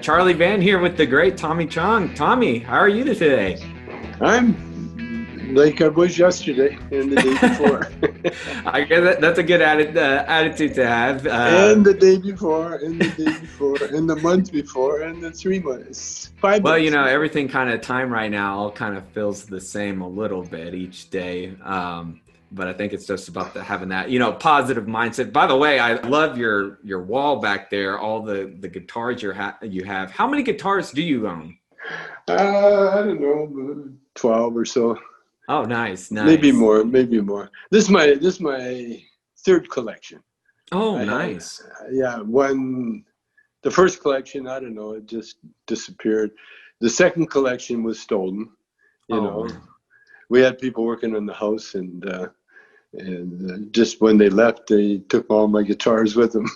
Charlie Vann here with the great Tommy Chong. Tommy, how are you today? I'm like I was yesterday and the day before. I guess that's a good attitude to have. And the day before, and the day before, and the month before, and the 3 months, 5 months. Well, you know, everything kind of time right now kind of feels the same a little bit each day. But I think it's just about having that, you know, positive mindset. By the way, I love your wall back there, all the guitars you have. How many guitars do you own? I don't know, 12 or so. Oh, nice. Maybe more. This is my third collection. Oh, nice. The first collection, I don't know, it just disappeared. The second collection was stolen. You know, man. We had people working in the house, and just when they left, they took all my guitars with them.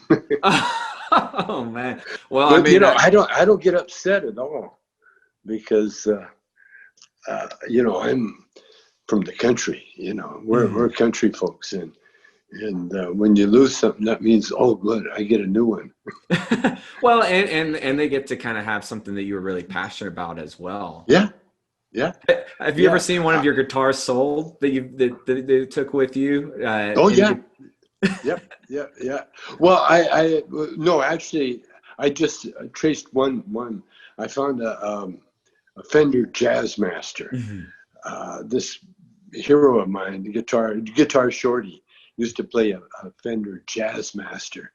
Oh man! Well, but, I mean, you know, I don't get upset at all because you know, I'm from the country. You know, we're country folks, and when you lose something, that means, oh, good, I get a new one. Well, and they get to kind of have something that you were really passionate about as well. Yeah. Yeah. Have you ever seen one of your guitars sold that they took with you? Oh yeah. Yeah. Well, no, actually, I just traced one. I found a Fender Jazzmaster. Mm-hmm. This hero of mine, the guitar shorty, used to play a Fender Jazzmaster,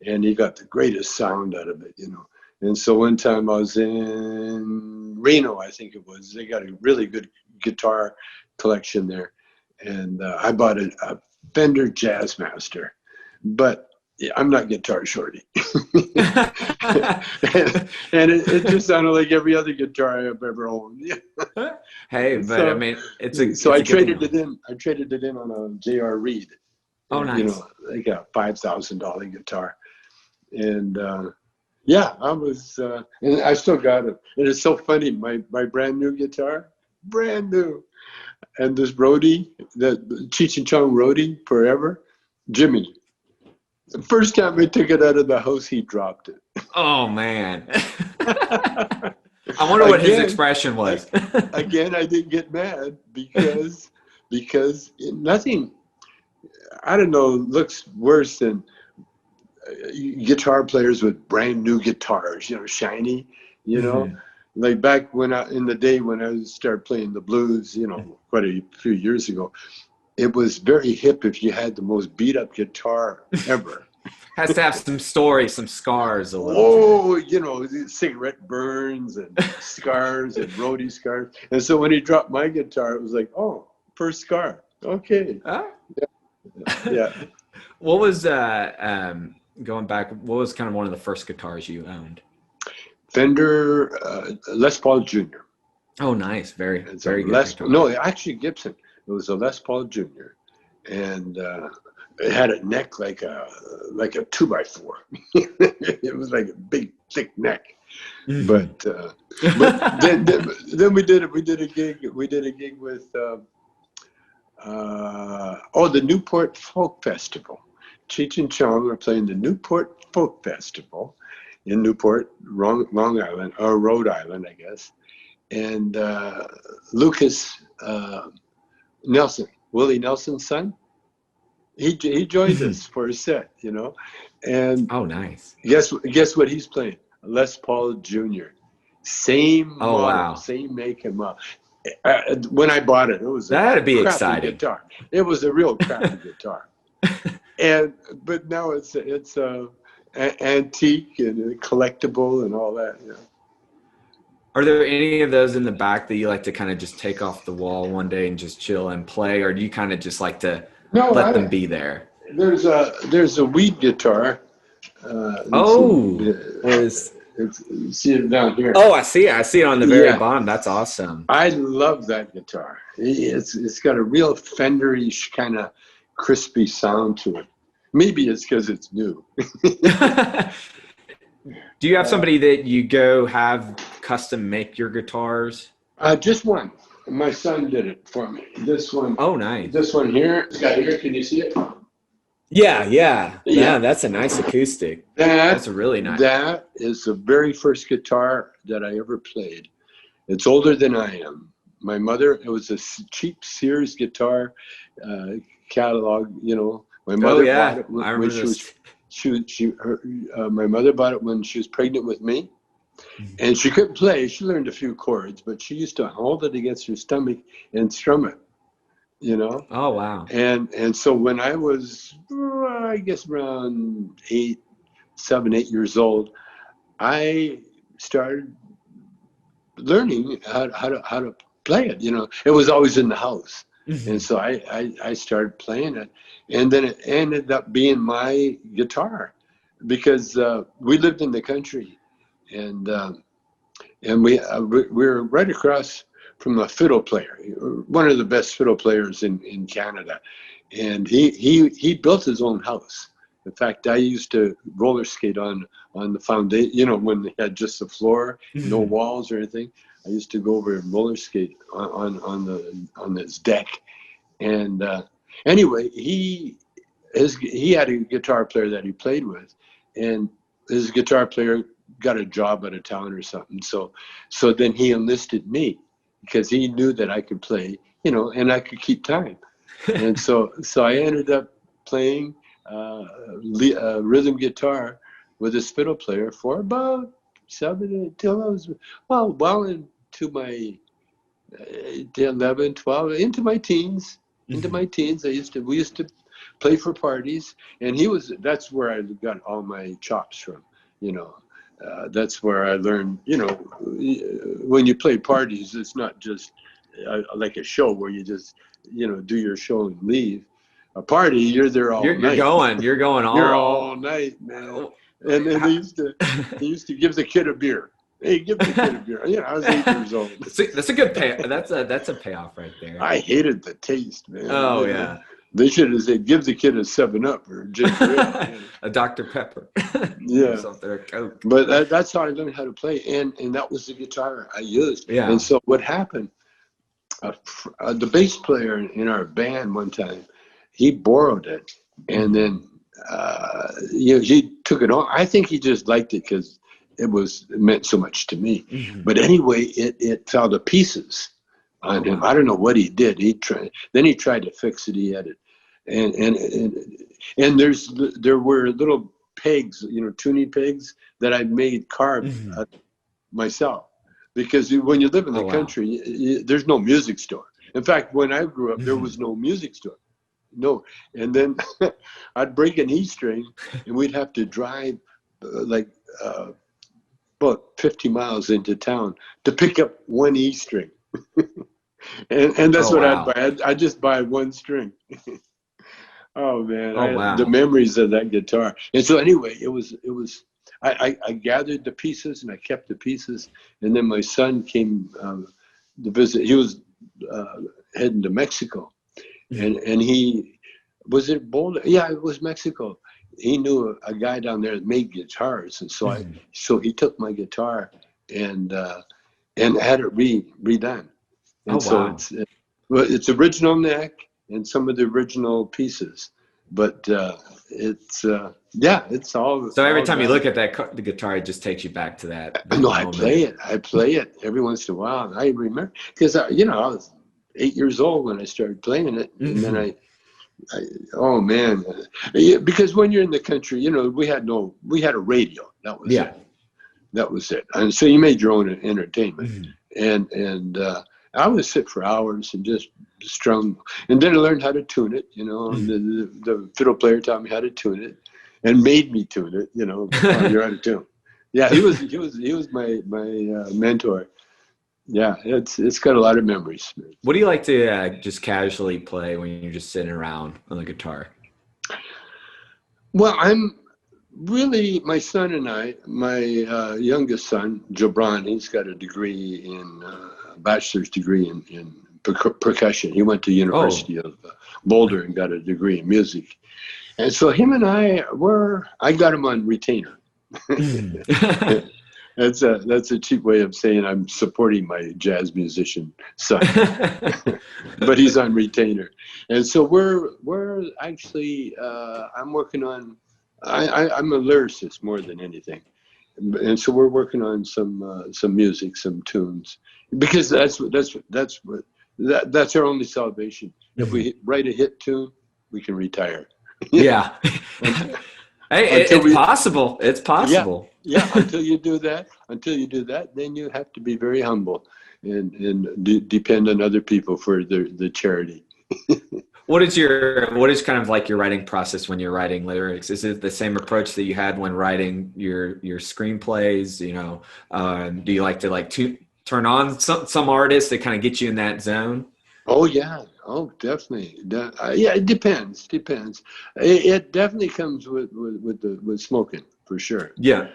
and he got the greatest sound out of it, you know. And so one time I was in Reno, I think it was. They got a really good guitar collection there. And I bought a Fender Jazzmaster. But I'm not guitar shorty. and it just sounded like every other guitar I've ever owned. Hey, but so, I mean, I traded it in. I traded it in on a J.R. Reed. Oh, nice. You know, like a $5,000 guitar. And yeah, I was, and I still got it. And it's so funny, my brand new guitar, brand new. And this roadie, the Cheech and Chong roadie, forever, Jimmy. The first time I took it out of the house, he dropped it. Oh, man. I wonder what his expression was. Again, I didn't get mad because nothing, I don't know, looks worse than guitar players with brand new guitars, you know, shiny, you know. Mm-hmm. Like back in the day when I started playing the blues, you know, quite a few years ago, it was very hip if you had the most beat up guitar ever. Has to have some story, some scars a little. Oh, you know, cigarette burns and scars and roadie scars. And so when he dropped my guitar, it was like, oh, first scar. Okay. Yeah. What was going back, what was kind of one of the first guitars you owned? Fender Les Paul Jr. Oh, nice. Very good guitar. No, actually Gibson. It was a Les Paul Jr. And it had a neck like a 2x4. It was like a big, thick neck. Mm-hmm. But then we did a gig with the Newport Folk Festival. Cheech and Chong were playing the Newport Folk Festival in Newport, Long Island, or Rhode Island, I guess. And Lucas Nelson, Willie Nelson's son, he joined us for a set, you know. And oh, nice. Guess what he's playing? Les Paul Jr. Same model, wow. Same make and model. When I bought it, it was that'd be exciting guitar. It was a real crappy guitar. But now it's antique and collectible and all that. You know. Are there any of those in the back that you like to kind of just take off the wall one day and just chill and play, or do you kind of just like to let them be there? There's a weed guitar. See it down here. Oh, I see it on the very bottom. That's awesome. I love that guitar. It's got a real Fender-ish kind of crispy sound to it. Maybe it's because it's new. Do you have somebody that you go have custom make your guitars? Just one. My son did it for me. This one. Oh, nice. This one here. It's got here. Can you see it? Yeah, yeah. Yeah. That's a nice acoustic. That's a really nice. That is the very first guitar that I ever played. It's older than I am. My mother, it was a cheap Sears guitar catalog, you know. My mother bought it when my mother bought it when she was pregnant with me. And she couldn't play. She learned a few chords, but she used to hold it against her stomach and strum it, you know. Oh, wow. And so when I was, I guess around 7, 8 years old, I started learning how to play it. You know, it was always in the house, and so I started playing it, and then it ended up being my guitar, because we lived in the country, and we were right across from a fiddle player, one of the best fiddle players in Canada, and he built his own house. In fact, I used to roller skate on the foundation, you know, when they had just the floor, no walls or anything. I used to go over and roller skate on this deck. And anyway, he had a guitar player that he played with, and his guitar player got a job out of town or something. So then he enlisted me, because he knew that I could play, you know, and I could keep time. And so I ended up playing rhythm guitar with this fiddle player for about 7 until I was well into my 11, 12, into my teens. Into my teens, we used to play for parties, and that's where I got all my chops from, you know. That's where I learned, you know, when you play parties, it's not just like a show where you just, you know, do your show and leave. A party, you're there all night. You're going all night, man. And then they used to give the kid a beer. Hey, give the kid a beer. You know, I was 8 years old. That's a good pay. That's a payoff right there. I hated the taste, man. Oh, yeah. They should have said, give the kid a 7-Up or ginger ale. A Dr. Pepper. Yeah. Or something, or Coke. But that's how I learned how to play, and that was the guitar I used. Yeah. And so what happened, the bass player in our band one time, he borrowed it, and then he took it on. I think he just liked it because it meant so much to me. But anyway, it fell to pieces on him. I don't know what he did. He tried to fix it. He had it, and there were little pegs, you know, tuning pegs that I made carved myself, because when you live in the country, there's no music store. In fact, when I grew up, there was no music store. No, and then I'd break an E string, and we'd have to drive about 50 miles into town to pick up one E string. and that's what I'd buy. I'd just buy one string. Oh man, the memories of that guitar. And so anyway, I gathered the pieces, and I kept the pieces, and then my son came to visit. He was heading to Mexico, and he was it Boulder? Yeah, it was Mexico. He knew a guy down there that made guitars, and so he took my guitar and had it redone. And it's original neck and some of the original pieces, but it's all. So every time you look at the guitar, it just takes you back to that. No, I play it every once in a while. And I remember, because I was 8 years old when I started playing it, and then oh man, because when you're in the country, you know, we had a radio. That was it. That was it. And so you made your own entertainment, and I would sit for hours and just strum, and then I learned how to tune it. You know, and the fiddle player taught me how to tune it, and made me tune it. You know, you're out of tune. Yeah, he was my mentor. Yeah, it's got a lot of memories. What do you like to just casually play when you're just sitting around on the guitar? Well, my son and I, my youngest son, Jabron, he's got a degree a bachelor's degree in percussion. He went to University of Boulder and got a degree in music. And so him and I got him on retainer. That's a cheap way of saying I'm supporting my jazz musician son, but he's on retainer, and so we're actually I'm working on. I'm a lyricist more than anything, and so we're working on some music, some tunes, because that's our only salvation. If we write a hit tune, we can retire. Yeah. Hey, Until it's we, possible. It's yeah, possible. yeah. Until you do that, then you have to be very humble and depend on other people for the charity. What is kind of like your writing process when you're writing lyrics? Is it the same approach that you had when writing your screenplays? Do you like to turn on some artists that kind of get you in that zone? Oh yeah, oh definitely. Yeah, it depends. It definitely comes with smoking for sure. Yeah.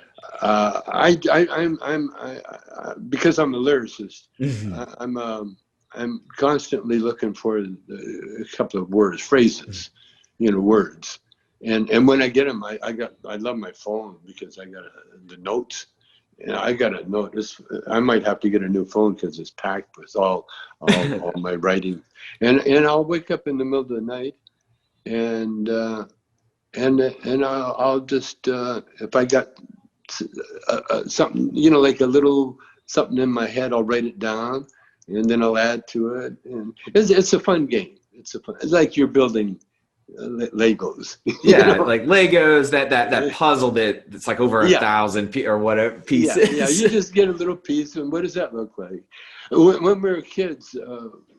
Because I'm a lyricist. Hmm. I'm constantly looking for a couple of words, phrases, words, and when I get them, I love my phone because I got the notes. And I got to notice. I might have to get a new phone because it's packed with all my writing. And I'll wake up in the middle of the night, and I'll just if I got something, like a little something in my head, I'll write it down, and then I'll add to it. And it's a fun game. It's like you're building Legos. Yeah, like Legos, that puzzle that's like over Yeah. 1,000 or whatever Yeah. pieces. You just get a little piece, and what does that look like? When we were kids,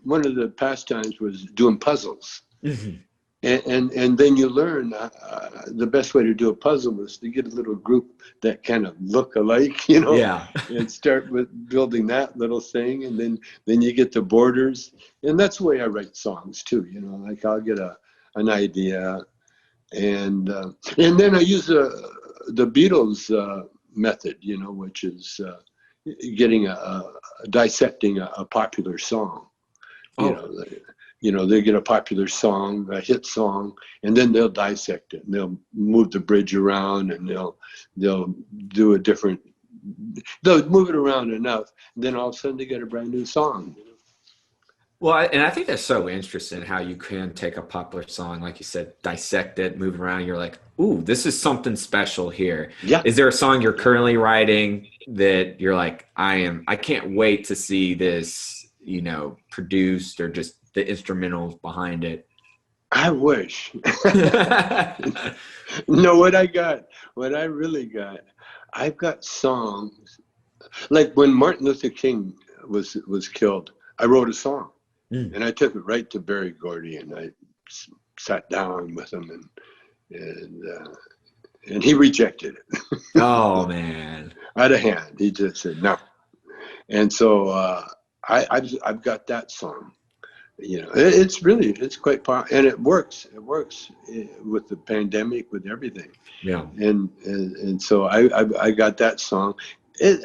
one of the pastimes was doing puzzles. Mhm. And then you learn the best way to do a puzzle is to get a little group that kind of look alike, Yeah. and start with building that little thing, and then you get the borders, and that's the way I write songs too. Like I'll get an idea, and then I use the Beatles method, which is getting dissecting a popular song. you Oh, know they get a popular song, a hit song, and then they'll dissect it, and they'll move the bridge around, and they'll do a different, they'll move it around enough, and then all of a sudden they get a brand new song. well, and I think that's so interesting how you can take a popular song, like you said, dissect it, move it around. You're like, ooh, this is something special here. Yeah. Is there a song you're currently writing that you're like, I can't wait to see this, produced, or just the instrumentals behind it? I wish. No, what I really got, I've got songs like when Martin Luther King was killed. I wrote a song, Mm. and I took it right to Barry Gordy, and I sat down with him, and he rejected it Oh man. out of hand. He just said no, and so I've got that song. It's quite powerful, and it works. It works with the pandemic, with everything, Yeah. and so I got that song.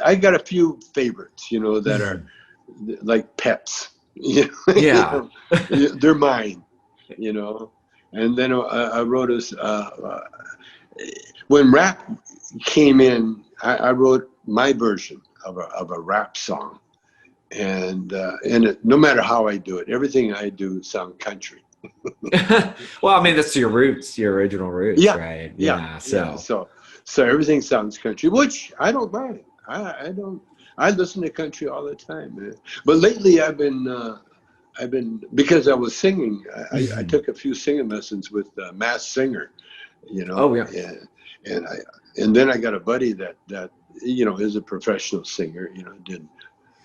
I got a few favorites, that are like pets. Yeah. They're mine. And then I wrote when rap came in. I wrote my version of a rap song. And no matter how I do it, everything I do sounds country. Well, I mean, that's your roots, your original roots, Yeah, right? yeah, Yeah. yeah. So, So everything sounds country, which I don't mind. I don't. I listen to country all the time, man. But lately, I've been because I was singing. I mhm. took a few singing lessons with Mass Singer, Oh yeah. and and then I got a buddy that is a professional singer.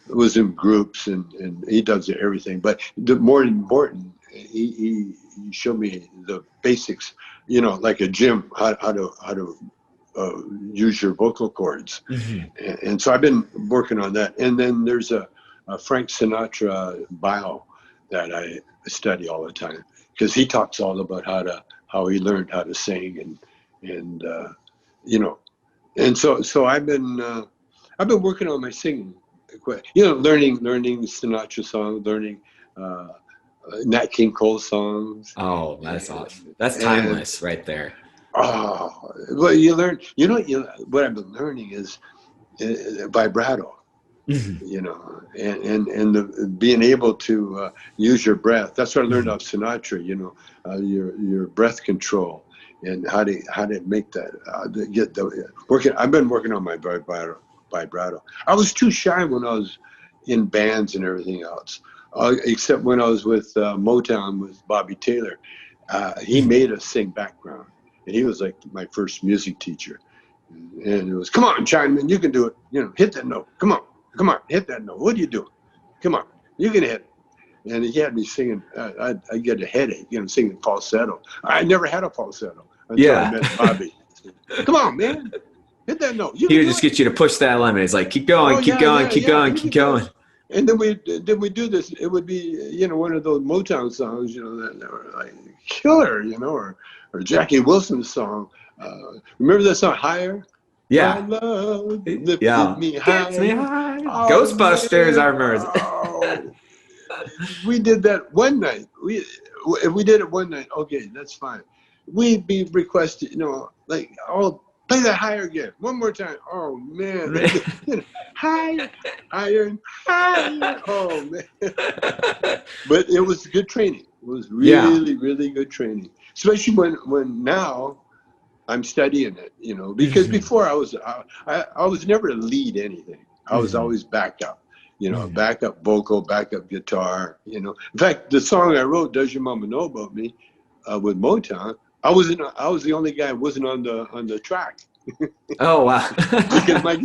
Was in groups, and he does everything. But the more important, he showed me the basics, like a gym, how to use your vocal cords. Mhm. And so I've been working on that. And then there's a Frank Sinatra bio that I study all the time, because he talks all about how he learned how to sing, and you know and so I've been working on my singing, learning Sinatra songs, learning Nat King Cole songs, Oh, that's and, awesome. That's and timeless right there. Oh, well, you learn. You know, what I've been learning is vibrato. Mhm. You know, and being able to use your breath. That's what I learned Mhm. off Sinatra. You know, your breath control and how to make that get the working. I've been working on my vibrato. Vibrato. I was too shy when I was in bands and everything else, except when I was with Motown with Bobby Taylor. He Mhm. made us sing background, and he was like my first music teacher. And it was, come on, Chinaman, you can do it. You know, hit that note. Come on, hit that note. What are you doing? Come on, you can hit it. And he had me singing. I get a headache, you know, singing falsetto. I never had a falsetto until I Yeah. met Bobby. Come on, man, hit that note. You He can would do just it. get you to push that limit. It's like, keep going, Oh keep yeah, going, yeah, keep yeah. going, You keep can do it. going. And then we do this. It would be, you know, one of those Motown songs, you know, that were like killer, you know, or Jackie Wilson's song. Remember that song, Higher? My Yeah. love lifted Yeah. me Gets me higher. high. Oh Ghostbusters, I man, remember. oh, we did that one night. If we did it one night, okay, that's fine. We'd be requested, you know, like, oh, play that higher again, one more time. Oh man, you know, higher, higher, and higher. Oh man, but it was good training. It was Yeah. really, really good training, especially when now I'm studying it, you know, because Mhm. before I was never a lead anything. I was Mhm. always backup, you know, Mhm. backup vocal, backup guitar, you know. In fact, the song I wrote, "Does Your Mama Know About Me," with Motown, I was the only guy who wasn't on the track Oh wow. because my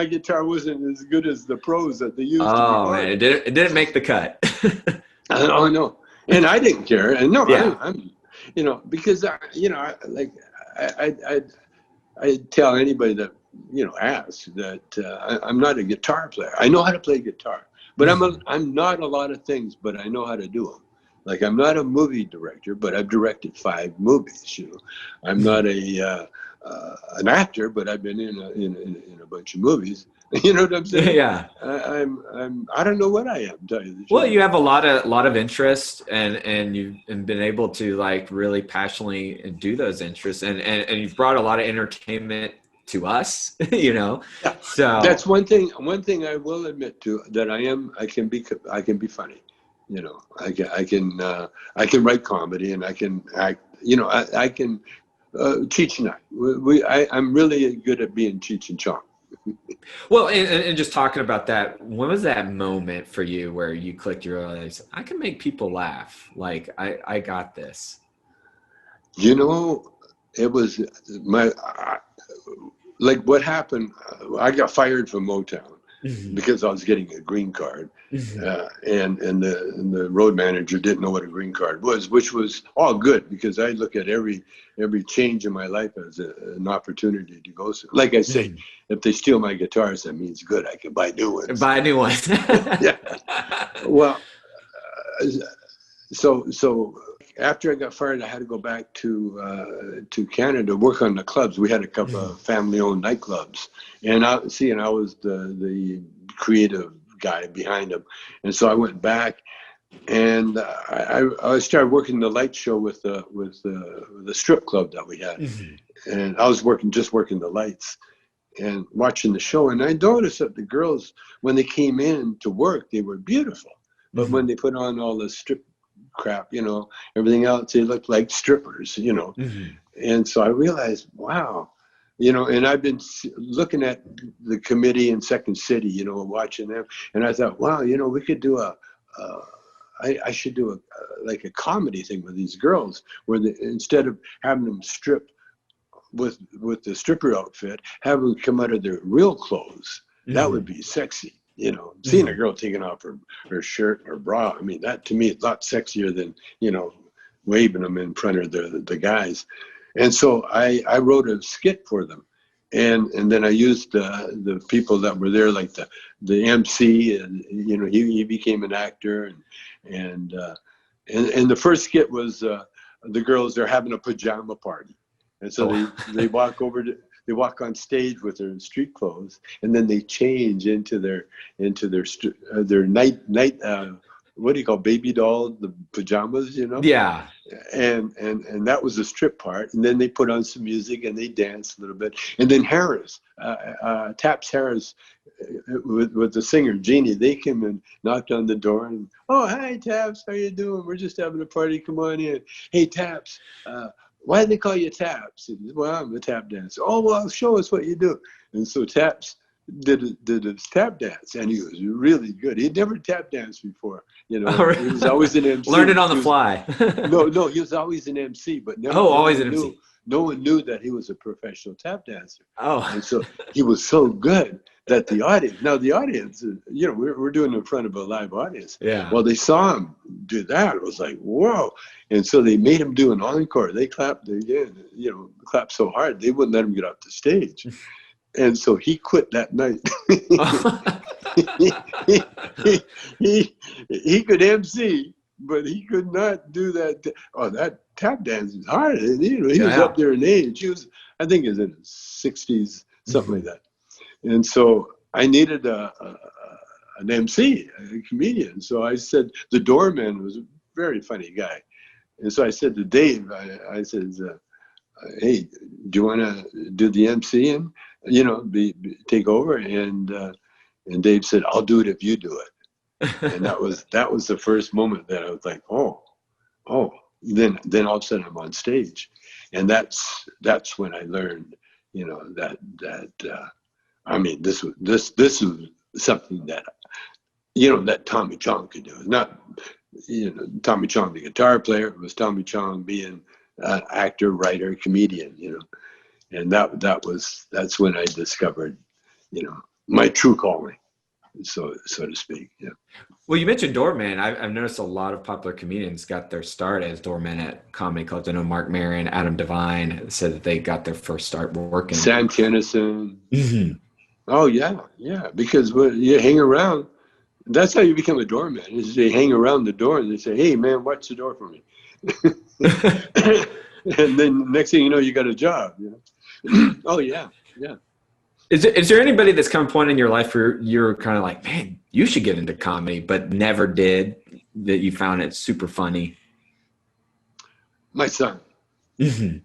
guitar wasn't as good as the pros that they used to Oh man, record. it didn't make the cut. Oh no, and I didn't care. And no, Yeah. I'm, you know, because you know, I I tell anybody that, you know, asks that I'm not a guitar player. I know how to play guitar, but Mhm. I'm not a lot of things, but I know how to do them. Like I'm not a movie director, but I've directed 5 movies. You know, I'm not Mhm. a an actor, but I've been in a bunch of movies. You know what I'm saying? Yeah. I don't know what I am. Tell you the Well, truth. you have a lot of interest, and you've been able to like really passionately do those interests, and you've brought a lot of entertainment to us, you know. Yeah, So that's one thing. One thing I will admit to that I am. I can be funny. You know, I can write comedy and I can act. You know, I can Cheech and I. I'm really good at being Cheech and Chong. well, and just talking about that, when was that moment for you where you clicked, you realized I can make people laugh? Like I got this. You know, it was my like what happened. I got fired from Motown Mhm. because I was getting a green card, Mhm. and the road manager didn't know what a green card was, which was all good because I look at every change in my life as an opportunity to go. So, like I say, Mhm. if they steal my guitars, that means good. I can buy new ones. Buy a new one. Yeah. Well, uh, so after I got fired, I had to go back to Canada to work on the clubs. We had a couple Mhm. of family-owned nightclubs, and I was the creative guy behind them, and so I went back and I started working the light show with the strip club that we had, Mhm. and I was working the lights and watching the show, and I noticed that the girls, when they came in to work, they were beautiful, but when Mhm. they put on all the strip crap, you know, everything else, they looked like strippers, you know. Mhm. And so I realized, wow, you know, and I've been looking at the committee in Second City, you know, watching them, and I thought, wow, you know, we could do I should do like a comedy thing with these girls, where instead of having them strip with the stripper outfit, have them come out of their real clothes. That would Mhm. be sexy. You know, seeing a Mhm. girl taking off her shirt or bra. I mean, that to me is a lot sexier than, you know, waving them in front of the guys. And so I wrote a skit for them. And then I used the people that were there, like the MC, and you know, he became an actor, and the first skit was the girls, they're having a pajama party, and so Oh. they walk on stage with their street clothes, and then they change into their night what do you call baby doll, the pajamas, you know, Yeah. and that was the strip part. And then they put on some music and they danced a little bit. And then Harris, Taps Harris, with the singer Jeannie, they came and knocked on the door and, oh, hi Taps, how you doing? We're just having a party. Come on in. Hey Taps, why do they call you Taps? He said, well, I'm a tap dancer. Oh, well, show us what you do. And so Taps did his tap dance, and he was really good. He'd never tap danced before, you know. Oh, He was always an MC. Learned it on the fly. No, he was always an MC, but never. Always an MC. No one knew that he was a professional tap dancer. Oh, and so he was so good that the audience, you know, we're doing it in front of a live audience. Yeah. Well, they saw him do that. It was like, whoa. And so they made him do an encore. They clapped again, you know, clapped so hard, they wouldn't let him get off the stage. And so he quit that night. he could MC, but he could not do that. Oh, that tap dance is hard. And, you know, he was up there in age. He was, I think, he was in his 60s, something like that. And so I needed an MC, a comedian. So I said, the doorman was a very funny guy. And so I said to Dave, I said, hey, do you want to do the MCing? You know, take over. And Dave said, I'll do it if you do it. And that was the first moment that I was like, oh. Then all of a sudden I'm on stage, and that's when I learned, you know, that I mean, this was something that, you know, that Tommy Chong could do. Not, you know, Tommy Chong the guitar player. It was Tommy Chong being an actor, writer, comedian. You know. And that's when I discovered, you know, my true calling, so to speak. Yeah. Well, you mentioned doorman. I've noticed a lot of popular comedians got their start as doormen at comedy clubs. I know Mark Maron, Adam Devine said that they got their first start working. Sam Kinison. Mm-hmm. Oh yeah, because when you hang around, that's how you become a doorman. Is they hang around the door and they say, "Hey man, watch the door for me," and then next thing you know, you got a job. You know. Oh yeah. Is there anybody that's come a point in your life where you're kind of like, man, you should get into comedy, but never did, that you found it super funny? My son. Mm-hmm.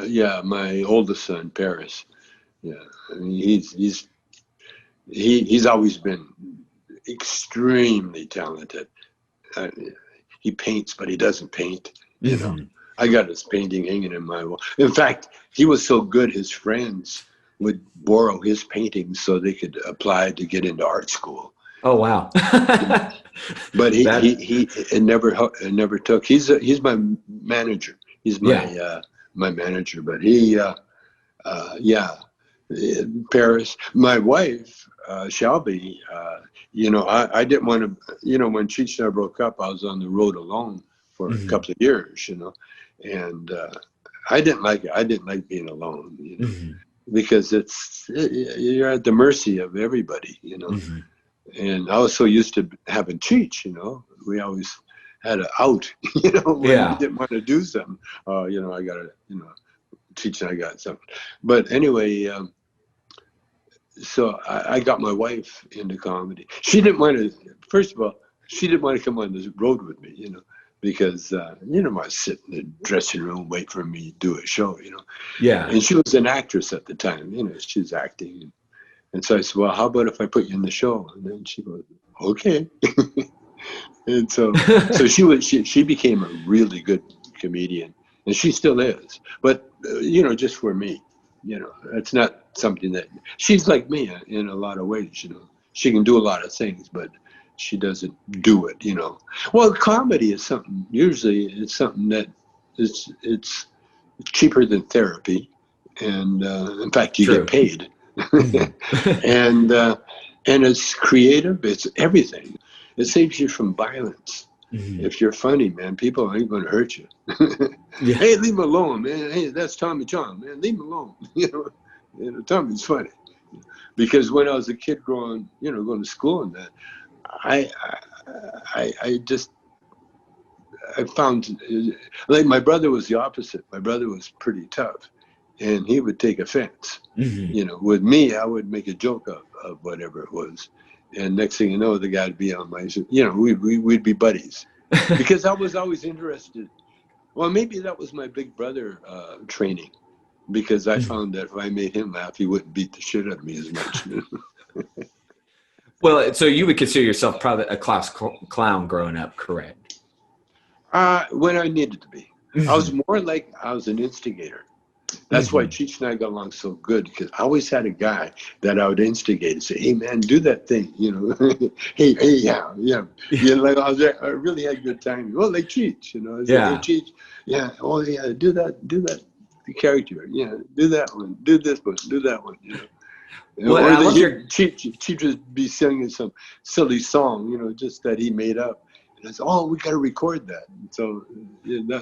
Yeah, my oldest son, Paris. Yeah, I mean, he's always been extremely talented. He paints, but he doesn't paint. You know. I got his painting hanging in my wall. In fact, he was so good, his friends would borrow his paintings so they could apply to get into art school. Oh wow! But he never took. He's my manager. He's my my manager. But Paris. My wife, Shelby. You know, I didn't want to. You know, when Cheech and I broke up, I was on the road alone for a couple of years. You know. And I didn't like it. I didn't like being alone, you know, because you're at the mercy of everybody, you know. And I was so used to having Cheech, you know. We always had an out, you know, when we didn't want to do something. You know, I got to, you know, Cheech and I got something. But anyway, so I got my wife into comedy. She didn't want to. First of all, she didn't want to come on the road with me, you know. Because, you know, I sit in the dressing room, wait for me to do a show, you know. Yeah. And she was an actress at the time, you know, she was acting. And so I said, well, how about if I put you in the show? And then she goes, okay. And so she became a really good comedian. And she still is. But, you know, just for me, you know, it's not something that, she's like me in a lot of ways, you know. She can do a lot of things, but she doesn't do it, you know. Well, comedy is something, usually it's something that it's cheaper than therapy. And in fact, you get paid. And it's creative, it's everything. It saves you from violence. If you're funny, man, people ain't going to hurt you. Hey, leave him alone, man. Hey, that's Tommy Chong, man. Leave him alone. You know, Tommy's funny. Because when I was a kid going to school and that, I found, like, my brother was the opposite. My brother was pretty tough, and he would take offense. You know, with me, I would make a joke of whatever it was, and next thing you know, the guy'd be on my, you know, we'd be buddies, because I was always interested. Well, maybe that was my big brother training, because I found that if I made him laugh, he wouldn't beat the shit out of me as much. Well, so you would consider yourself probably a class clown growing up, correct? When I needed to be. I was more like I was an instigator. That's why Cheech and I got along so good, because I always had a guy that I would instigate and say, "Hey, man, do that thing," you know. hey, yeah. You know, like I really had a good time. Well, like Cheech, you know. I was like, "Hey, Yeah. Cheech, yeah, oh yeah, do that character, yeah, do that one, do this one, do that one," you know. Well, and Or I love your Cheech would be singing some silly song, you know, just that he made up. And I said, "Oh, we got to record that." And so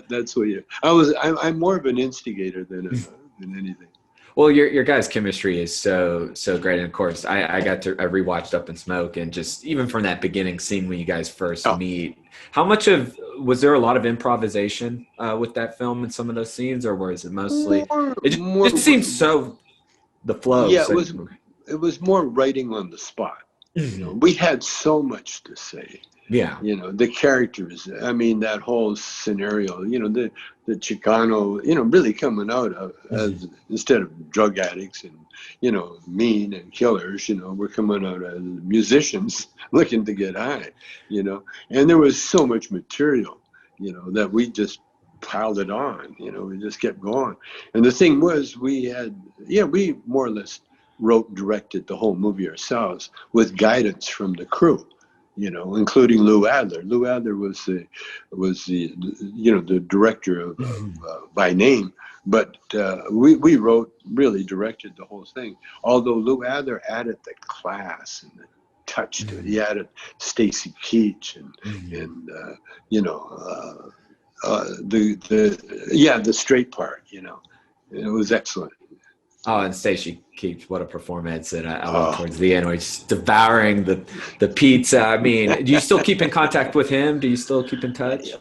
that's what you. I'm more of an instigator than anything. well, your guys' chemistry is so great, and of course, I rewatched Up in Smoke, and just even from that beginning scene when you guys first Oh, meet, how much of was there a lot of improvisation with that film in some of those scenes, or was it mostly just more. seems so the flow? Yeah, So it was more writing on the spot. You know, Mhm. we had so much to say. Yeah. You know, the characters. I mean, that whole scenario. You know, the Chicano. You know, really coming out of, Mhm. as instead of drug addicts and, you know, mean and killers. You know, we're coming out as musicians looking to get high. You know, and there was so much material. You know, that we just piled it on. You know, we just kept going. And the thing was, we more or less wrote and directed the whole movie ourselves with guidance from the crew, you know, including Lou Adler. Lou Adler was the you know, the director of Mhm. by name, but we wrote, really directed the whole thing. Although Lou Adler added the class and the touch to it. He added Stacy Keach Mhm. and you know, the straight part. You know, it was excellent. Oh, and Stacey Keach, what a performance! And I love Oh, towards the end where he's just devouring the pizza. I mean, do you still keep in contact with him? Do you still keep in touch?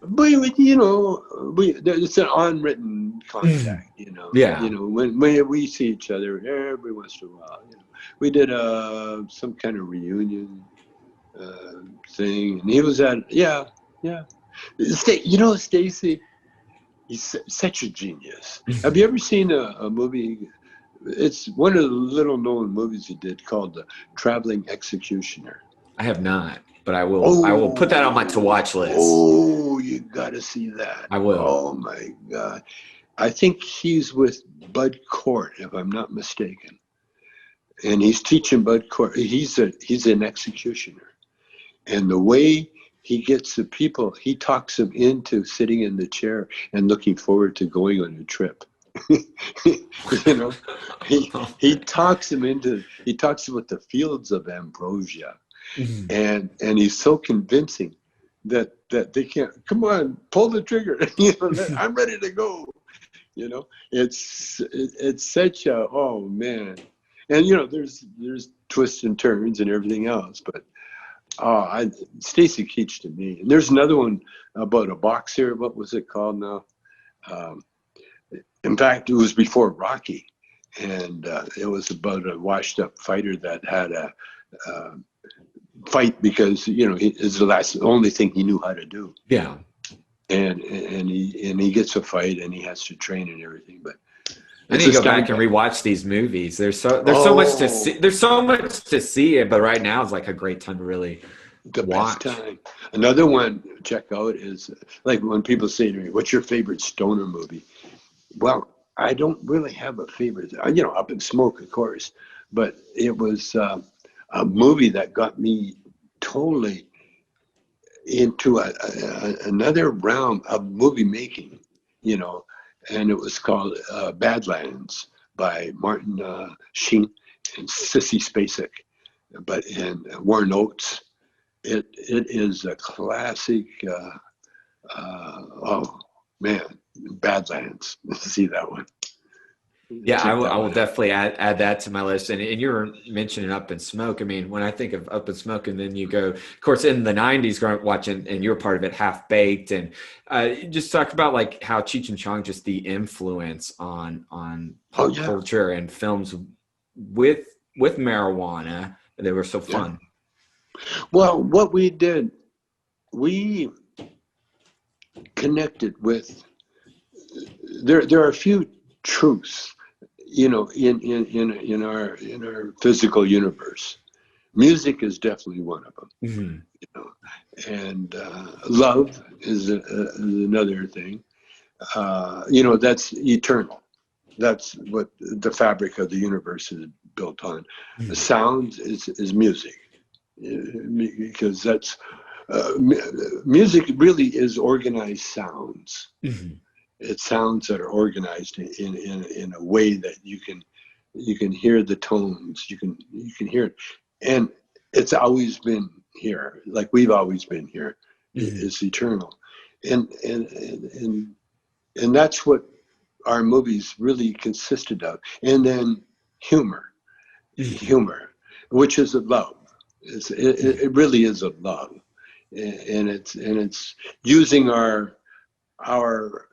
but you know, it's an unwritten Mhm. contact. You know, Yeah. when we see each other every once in a while. You know, we did some kind of reunion thing, and he was at yeah. You know, Stacy, he's such a genius. Have you Mhm. ever seen a movie? It's one of the little known movies he did called The Traveling Executioner. I have not, but I will. I will put that on my to Oh, watch list. oh, you got to see that. I will. Oh my God. I think he's with Bud Cort, if I'm not mistaken. And he's teaching Bud Cort. He's an executioner. And the way he gets the people, he talks them into sitting in the chair and looking forward to going on a trip. You know, he talks about the fields of ambrosia, Mhm. and he's so convincing that they can't, come on, pull the trigger. You know, I'm ready to go. You know, it's such a, oh man. And you know, there's twists and turns and everything else, but Stacy Keach to me. And there's another one about a boxer. What was it called now? Um, in fact, it was before Rocky, and it was about a washed-up fighter that had a uh, fight because, you know, it's the only thing he knew how to do. Yeah. And he gets a fight and he has to train and everything. But I it's need to this go guy. back and rewatch these movies. There's so much to see. Oh, There's so much to see it, but right now is like a great time to really the best watch. time. Another one to check out is, like, when people say to me, "What's your favorite stoner movie?" Well, I don't really have a favorite. You know, Up in Smoke, of course, but it was a movie that got me totally into another realm of movie making. You know, and it was called Badlands by Martin Sheen and Sissy Spacek, but in Warren Oates. It is a classic. Oh man, Badlands. See that one. Yeah, Check I that will one out. definitely add that to my list. And you were mentioning Up in Smoke. I mean, when I think of Up in Smoke, and then you go, of course, in the '90s, growing up watching, and you were part of it, Half Baked, and just talk about like how Cheech and Chong, just the influence on Oh pop yeah, culture and films with marijuana. They were so yeah. fun. Well, what we did, we connected with, there are a few truths, you know, in our physical universe. Music is definitely one of them, you know, and love is another thing. You know, that's eternal. That's what the fabric of the universe is built on. The sound is music, because that's music really is organized sounds. It's sounds that are organized in a way that you can hear the tones. You can hear it, and it's always been here. Like we've always been here. It's eternal, and that's what our movies really consisted of. And then humor, which is a love. It really is a love, and it's using our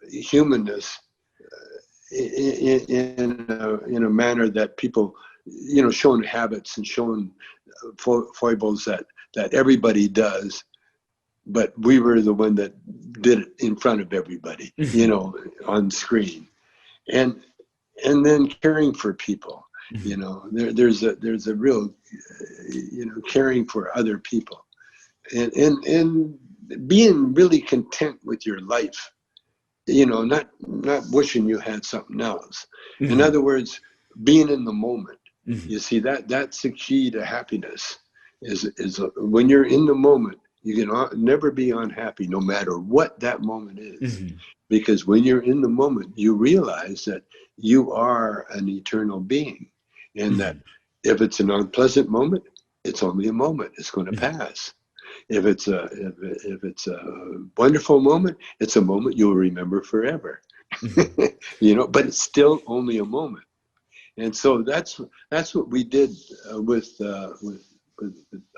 humanness in a manner that people, you know, showing habits and showing foibles that everybody does, but we were the one that did it in front of everybody, you know, on screen, and then caring for people. You know, there's a real, you know, caring for other people, and being really content with your life. You know, not wishing you had something else. In other words, being in the moment. You see, that's the key to happiness. Is when you're in the moment, you can never be unhappy, no matter what that moment is. Because when you're in the moment, you realize that you are an eternal being, and that if it's an unpleasant moment, it's only a moment. It's going to pass. If it's a wonderful moment, it's a moment you'll remember forever. You know, but it's still only a moment. And so that's what we did with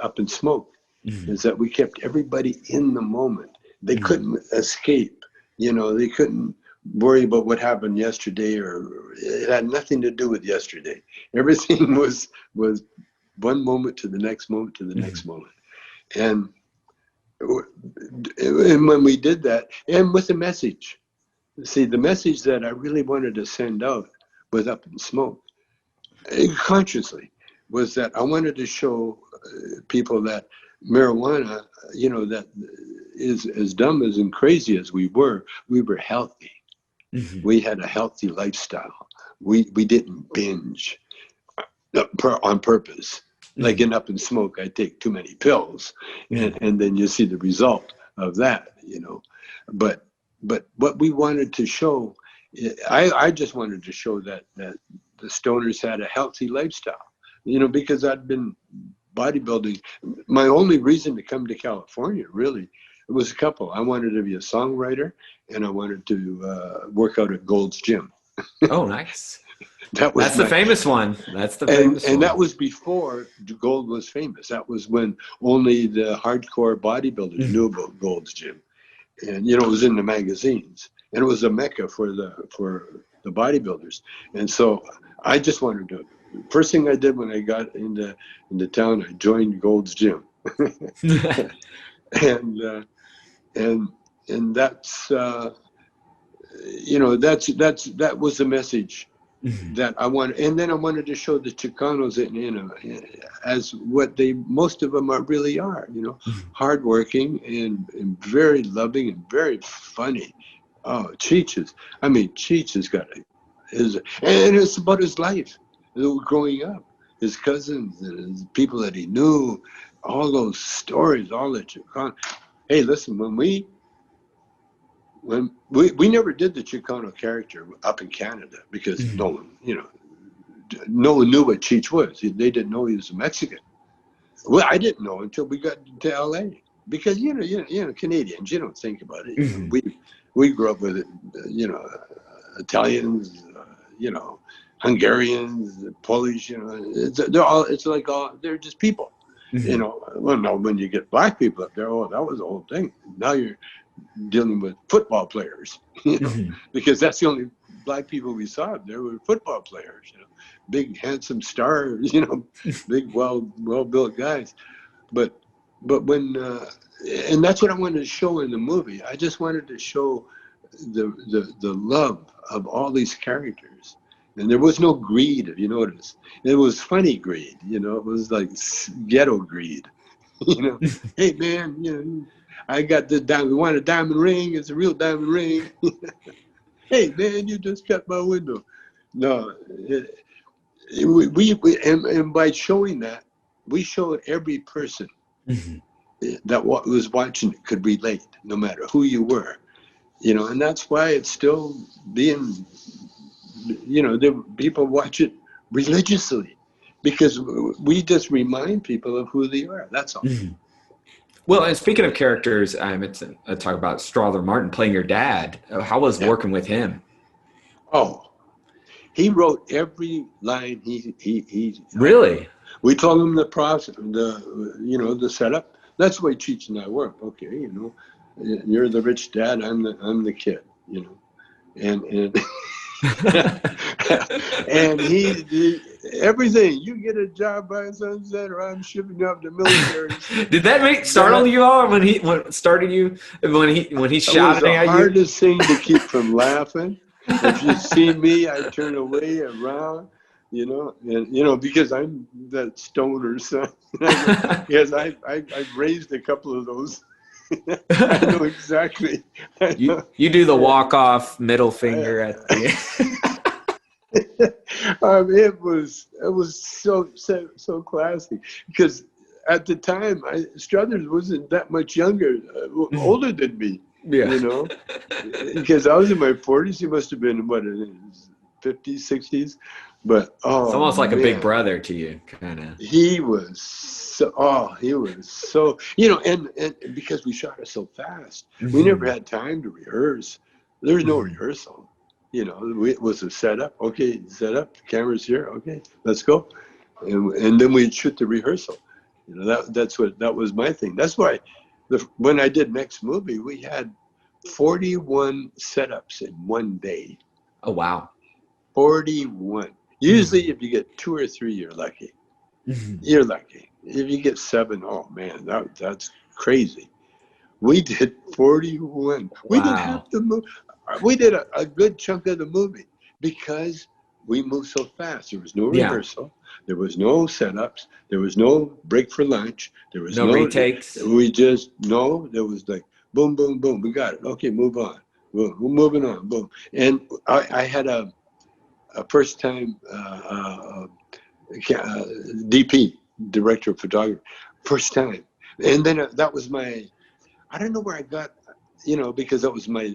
Up in Smoke, is that we kept everybody in the moment. They couldn't escape. You know, they couldn't worry about what happened yesterday, or it had nothing to do with yesterday. Everything was one moment to the next moment to the next moment. And when we did that, and with a message, see, the message that I really wanted to send out with Up in Smoke, consciously, was that I wanted to show people that marijuana, you know, that is as dumb as and crazy as we were healthy. We had a healthy lifestyle. We didn't binge on purpose. Like in Up in Smoke, I take too many pills, and then you see the result of that, you know. But what we wanted to show, I just wanted to show that the stoners had a healthy lifestyle, you know, because I'd been bodybuilding. My only reason to come to California, really, it was a couple. I wanted to be a songwriter, and I wanted to work out at Gold's Gym. Oh, nice. That's the famous one. That's the famous one. And that was before Gold was famous. That was when only the hardcore bodybuilders knew about Gold's Gym. And, you know, it was in the magazines. And it was a mecca for the bodybuilders. And so I just wanted to, first thing I did when I got into town, I joined Gold's Gym. and that's, you know, that was the message that I wanted. And then I wanted to show the Chicanos as what most of them really are, you know, hardworking and very loving and very funny. Oh, Cheech has got and it's about his life growing up, his cousins and his people that he knew, all those stories, all that Chicano. Hey, listen, when we never did the Chicano character up in Canada, because no one knew what Cheech was. They didn't know he was a Mexican. Well, I didn't know until we got to LA, because you know Canadians, you don't think about it. You know, we grew up with it, you know, Italians, you know, Hungarians, Polish. You know, they're just people. You know, well, no, when you get black people up there, oh, that was the whole thing. Now you're dealing with football players, you know, because that's the only black people we saw up there were football players, you know, big handsome stars, you know, big well built guys. But when and that's what I wanted to show in the movie. I just wanted to show the love of all these characters, and there was no greed, if you notice. It was funny greed, you know. It was like ghetto greed, you know. Hey man, you know, I got this diamond. You want a diamond ring? It's a real diamond ring. Hey man, you just cut my window. No, and by showing that, we showed every person that was watching it could relate, no matter who you were, you know. And that's why it's still being, you know, the people watch it religiously, because we just remind people of who they are. That's all. Well, and speaking of characters, it's a talk about Strother Martin playing your dad. How was working with him? Oh, he wrote every line. He Really? We told him the process, the setup. That's the way Cheech and I work. Okay, you know, you're the rich dad. I'm the kid. You know, and and he everything. You get a job by sunset, or I'm shipping you up to military. Did that startle you all when he started you when he's shouting at you? It was the hardest thing to keep from laughing. If you see me, I turn away around, you know, and you know, because I'm that stoner son. Because I've raised a couple of those. I know exactly. You do the walk off middle finger at the It was so classy, because at the time Struthers wasn't that much younger, older than me. Yeah. You know, because I was in my 40s. He must have been what, in his 50s, 60s. But it's almost like a big brother to you, kind of. He was so, you know, and because we shot it so fast, we never had time to rehearse. There's no rehearsal. You know, it was a setup. Okay, set up. The camera's here. Okay, let's go. And then we'd shoot the rehearsal. You know, that was my thing. That's why when I did next movie, we had 41 setups in one day. Oh wow. 41. Usually, if you get 2 or 3, you're lucky. You're lucky. If you get 7, oh man, that's crazy. We did 41. Wow. We did half the movie. We did a good chunk of the movie because we moved so fast. There was no rehearsal. There was no setups. There was no break for lunch. There was no retakes. There was like boom, boom, boom. We got it. Okay, move on. We're moving on. Boom. And I had a first time DP, director of photography, first time. And then that was I don't know where I got, you know, because that was my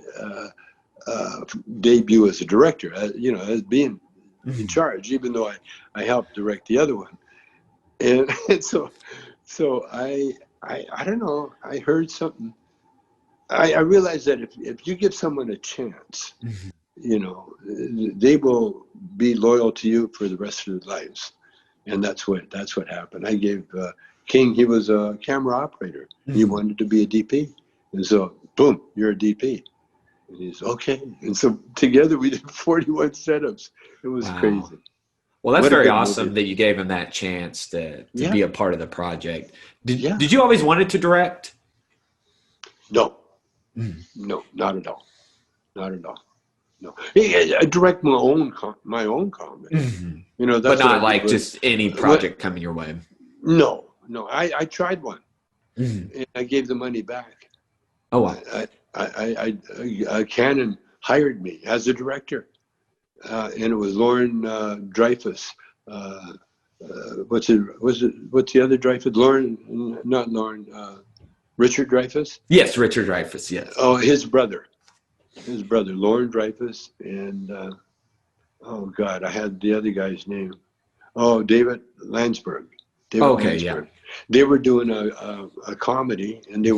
debut as a director, you know, as being in charge, even though I helped direct the other one. And so I don't know, I heard something. I realized that if you give someone a chance, you know, they will be loyal to you for the rest of their lives. And that's what happened. I gave King, he was a camera operator. He wanted to be a DP. And so, boom, you're a DP. And he's okay. And so together we did 41 setups. It was crazy. Well, that's very awesome that you gave him that chance to be a part of the project. Did you always wanted to direct? No. No, not at all. Not at all. No. I direct my own comedy. You know, that's but not like just any project coming your way. No. I tried one, and I gave the money back. Oh wow! Canon hired me as a director, and it was Lauren Dreyfus. What's the other Dreyfus? Not Lauren. Richard Dreyfus. Yes, Richard Dreyfus. Yes. Oh, his brother, Lauren Dreyfus, and oh God, I had the other guy's name. Oh, David Landsberg. Yeah. They were doing a comedy, and they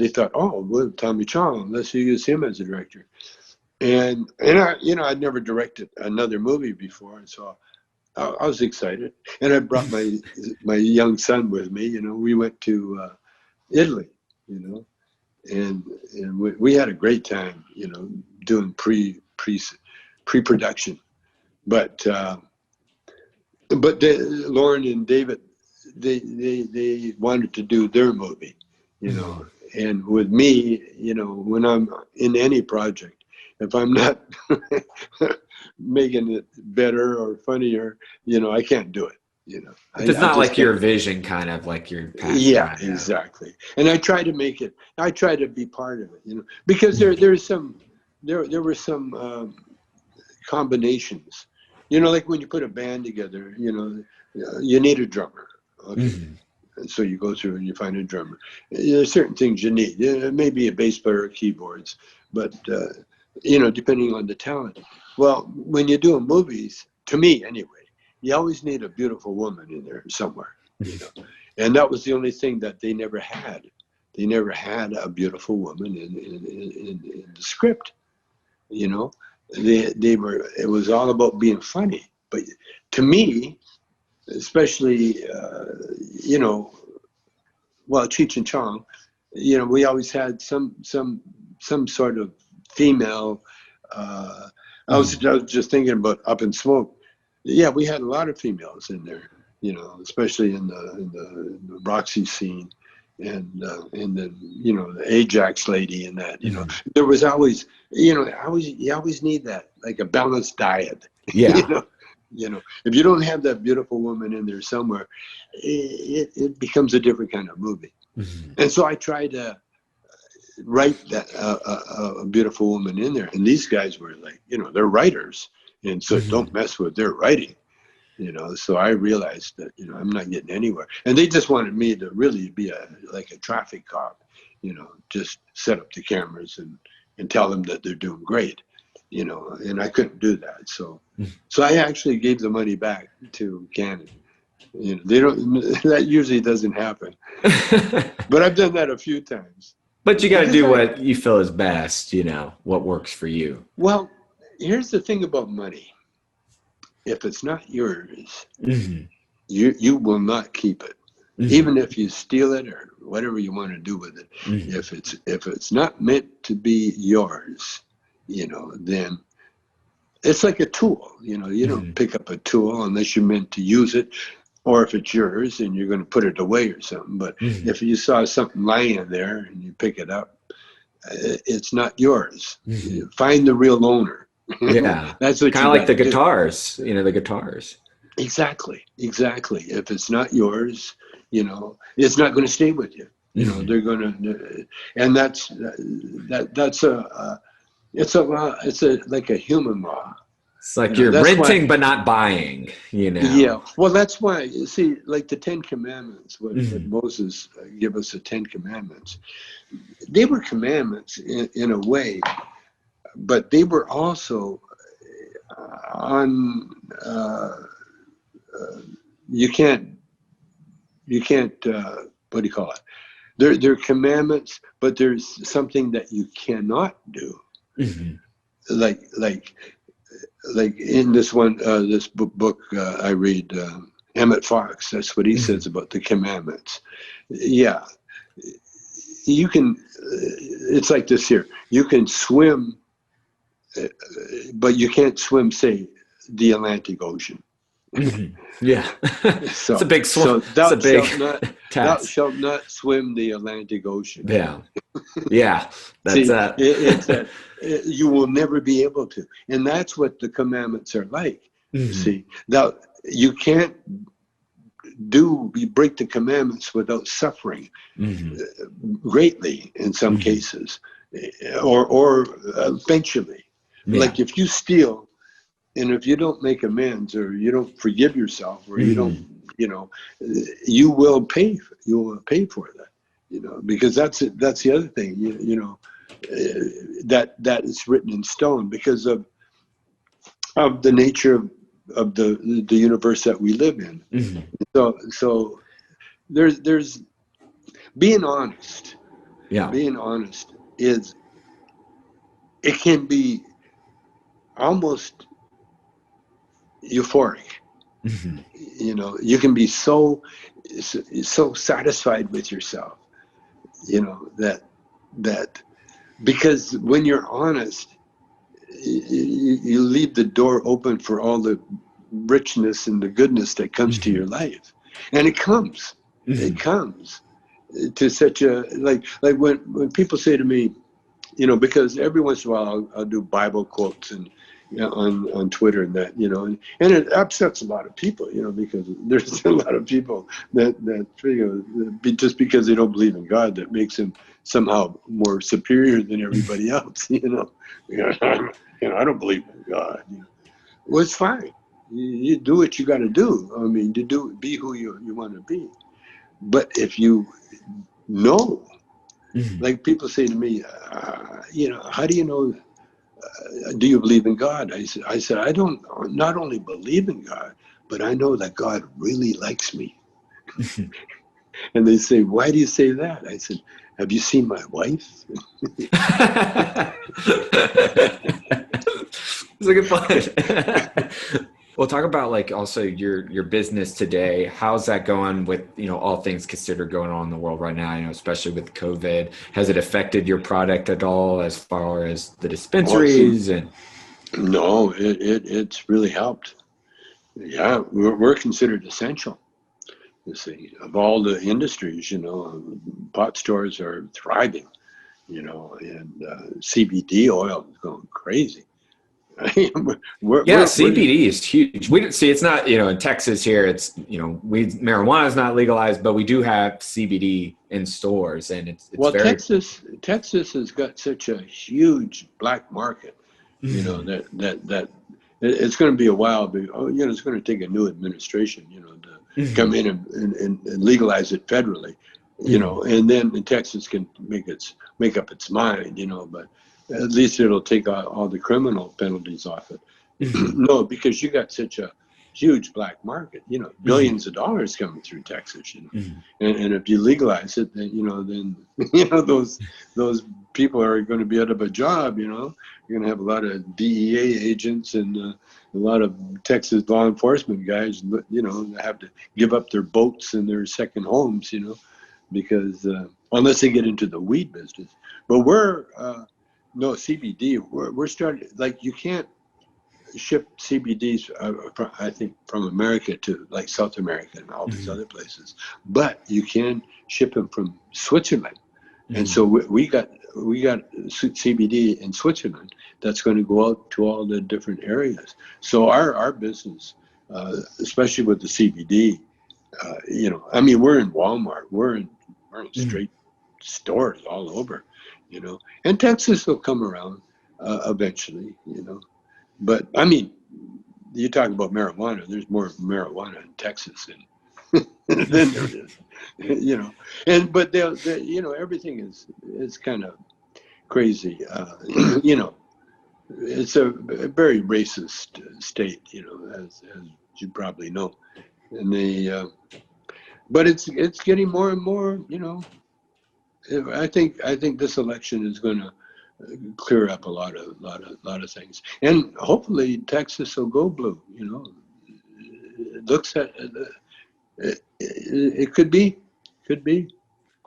thought, oh, well, Tommy Chong, let's use him as a director. And I, you know, I'd never directed another movie before, and so I was excited. And I brought my young son with me. You know, we went to Italy, you know, and we had a great time, you know, doing pre-production. But Lauren and David, they wanted to do their movie, you know. And with me, you know, when I'm in any project, if I'm not making it better or funnier, you know, I can't do it. You know, If it's I not just like your can't. vision, kind of like your passion. Yeah, exactly. And I try to make it. I try to be part of it. You know, because there were some combinations. You know, like when you put a band together, you know, you need a drummer. Okay. And so you go through and you find a drummer. There's certain things you need. Maybe a bass player or keyboards, but you know, depending on the talent. Well, when you're doing movies, to me anyway, you always need a beautiful woman in there somewhere. You know, and that was the only thing that they never had. They never had a beautiful woman in the script. You know, they were. It was all about being funny. But to me, especially, you know, well, Cheech and Chong, you know, we always had some sort of female. I was just thinking about Up in Smoke. Yeah, we had a lot of females in there, you know, especially in the Roxy scene, and then, you know, the Ajax lady and that. You know, there was always, you know, you always need that, like a balanced diet. Yeah. You know, if you don't have that beautiful woman in there somewhere, it becomes a different kind of movie. And so I tried to write that a beautiful woman in there, and these guys were like, you know, they're writers, and so don't mess with their writing. You know, so I realized that, you know, I'm not getting anywhere, and they just wanted me to really be like a traffic cop, you know, just set up the cameras and tell them that they're doing great. You know, and I couldn't do that. So I actually gave the money back to Canada. You know, they don't. That usually doesn't happen, but I've done that a few times. But you got to Because do what you feel is best, you know, what works for you. well, here's the thing about money. If it's not yours, you will not keep it, even if you steal it or whatever you want to do with it. If it's not meant to be yours, you know, then it's like a tool. You know, you don't pick up a tool unless you're meant to use it, or if it's yours and you're going to put it away or something. But if you saw something lying there and you pick it up, it's not yours. You find the real owner. Yeah. That's what Kind you of like got the to do. guitars, you know, the guitars. Exactly. If it's not yours, you know, it's not going to stay with you. You know, they're going to, and that's it's a law. It's like a human law. It's like You know, you're that's why. renting but not buying, you know. Yeah. Well, that's why. You see, like the Ten Commandments, what Moses give us the Ten Commandments. They were commandments in a way, but they were also on. You can't. What do you call it? They're commandments, but there's something that you cannot do. Like in this one, this book I read, Emmett Fox. That's what he says about the commandments. Yeah, you can. It's like this here. You can swim, but you can't swim, say, the Atlantic Ocean. Yeah. So it's a big swim. thou It's a big thou task. shalt not swim the Atlantic Ocean. Yeah. Yeah. That's See, that. it's that you will never be able to, and that's what the commandments are like. See, now you can't break the commandments without suffering greatly in some cases, or eventually. Yeah. Like if you steal, and if you don't make amends, or you don't forgive yourself, or you don't, you know, you will pay. You will pay for that. You know, because that's the other thing. You know, that is written in stone because of the nature of the universe that we live in. So there's being honest. Yeah. Being honest it can be almost euphoric. You know, you can be so satisfied with yourself. You know, that because when you're honest, you leave the door open for all the richness and the goodness that comes to your life, and it comes. to such a, like when people say to me, because every once in a while I'll do Bible quotes and on Twitter and that, and it upsets a lot of people, because there's a lot of people that just because they don't believe in God, that makes them somehow more superior than everybody else. I don't believe in God. Well, it's fine. You do what you got to do. I mean, be who you want to be. But if you know, like people say to me, how do you know? Do you believe in God? I said, I don't not only believe in God, but I know that God really likes me. And they say, why do you say that? I said, have you seen my wife? It's a good point. Well, talk about like also your business today. How's that going with, all things considered going on in the world right now, especially with COVID? Has it affected your product at all as far as the dispensaries and No, it's really helped. Yeah, we're considered essential. You see, of all the industries, pot stores are thriving, and CBD oil is going crazy. yeah, We're CBD is huge. We didn't see it's not, in Texas here, it's, marijuana is not legalized, but we do have CBD in stores and it's well, very, Texas has got such a huge black market, that it's going to be a while. It's going to take a new administration, to come in and legalize it federally, and then Texas can make up its mind, but at least it'll take all the criminal penalties off it. No, because you got such a huge black market, billions of dollars coming through Texas, and if you legalize it, then those people are going to be out of a job, you're going to have a lot of DEA agents and a lot of Texas law enforcement guys, have to give up their boats and their second homes, because unless they get into the weed business. But no, CBD, we're starting, like, you can't ship CBDs, I think, from America to like South America and all these other places, but you can ship them from Switzerland. And so we got CBD in Switzerland that's going to go out to all the different areas. So our business, especially with the CBD, we're in Walmart, we're in straight stores all over, and Texas will come around eventually, But you talk about marijuana. There's more marijuana in Texas than there is, but everything is kind of crazy. It's a very racist state, as you probably know, and but it's getting more and more, I think this election is going to clear up a lot of things, and hopefully Texas will go blue. It looks at it could be.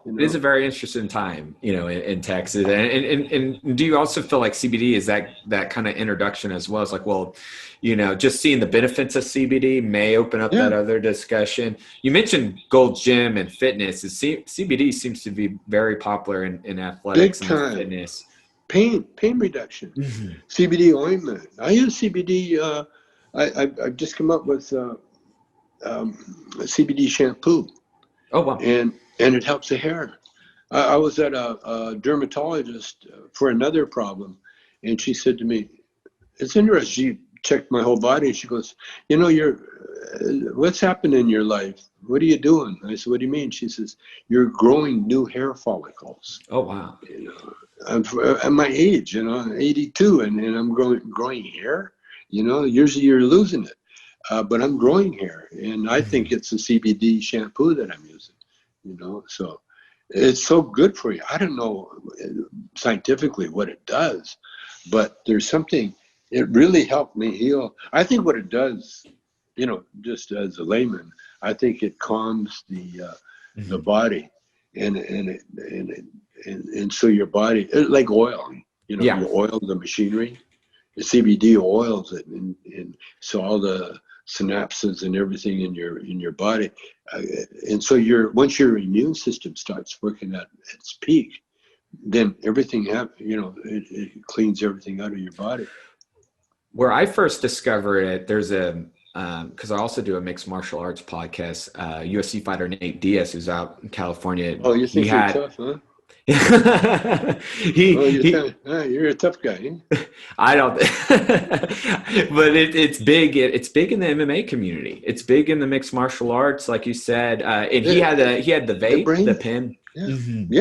it is a very interesting time, in Texas. And do you also feel like CBD is that kind of introduction as well? It's like, well, just seeing the benefits of CBD may open up that other discussion. You mentioned Gold's Gym and fitness. CBD seems to be very popular in athletics and fitness. Pain reduction. CBD ointment. I use CBD. I've just come up with CBD shampoo. Oh wow! And it helps the hair. I was at a dermatologist for another problem, and she said to me, "It's interesting." She checked my whole body, and she goes, what's happened in your life? What are you doing? I said, what do you mean? She says, you're growing new hair follicles. Oh wow! At my age, I'm 82, and I'm growing hair. Usually you're losing it, but I'm growing hair, and I think it's a CBD shampoo that I'm using. So it's so good for you. I don't know scientifically what it does, but there's something. It really helped me heal. I think what it does, just as a layman, I think it calms the body, and so your body, like oil, you oil the machinery. The CBD oils it, and so all the synapses and everything in your body, and so once your immune system starts working at its peak, then everything it cleans everything out of your body. Where I first discovered it, there's because I also do a mixed martial arts podcast. UFC fighter Nate Diaz, who's out in California. Oh, you think you're tough, huh? You're a tough guy. Eh? I don't, but it's big. It's big in the MMA community. It's big in the mixed martial arts, like you said. And he had the vape, the pin. Yeah. Mm-hmm.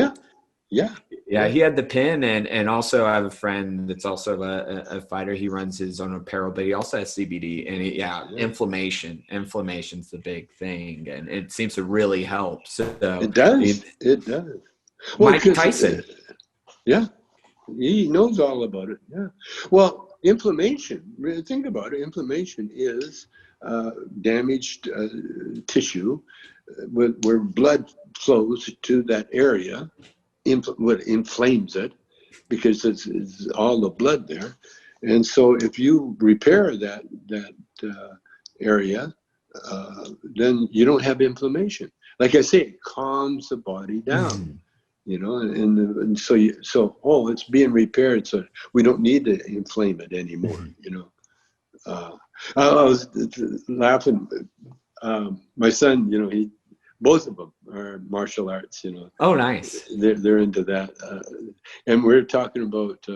Yeah. He had the pin, and also I have a friend that's also a fighter. He runs his own apparel, but he also has CBD. And inflammation's the big thing, and it seems to really help. So it does. It does. Well, Mike Tyson. Yeah, he knows all about it. Yeah. Well, inflammation. Think about it. Inflammation is damaged tissue where blood flows to that area. What inflames it, because it's all the blood there, and so if you repair that area, then you don't have inflammation. Like I say, it calms the body down, and so it's being repaired, so we don't need to inflame it anymore. I was laughing. My son, both of them are martial arts, Oh, nice. They're into that. And we're talking about,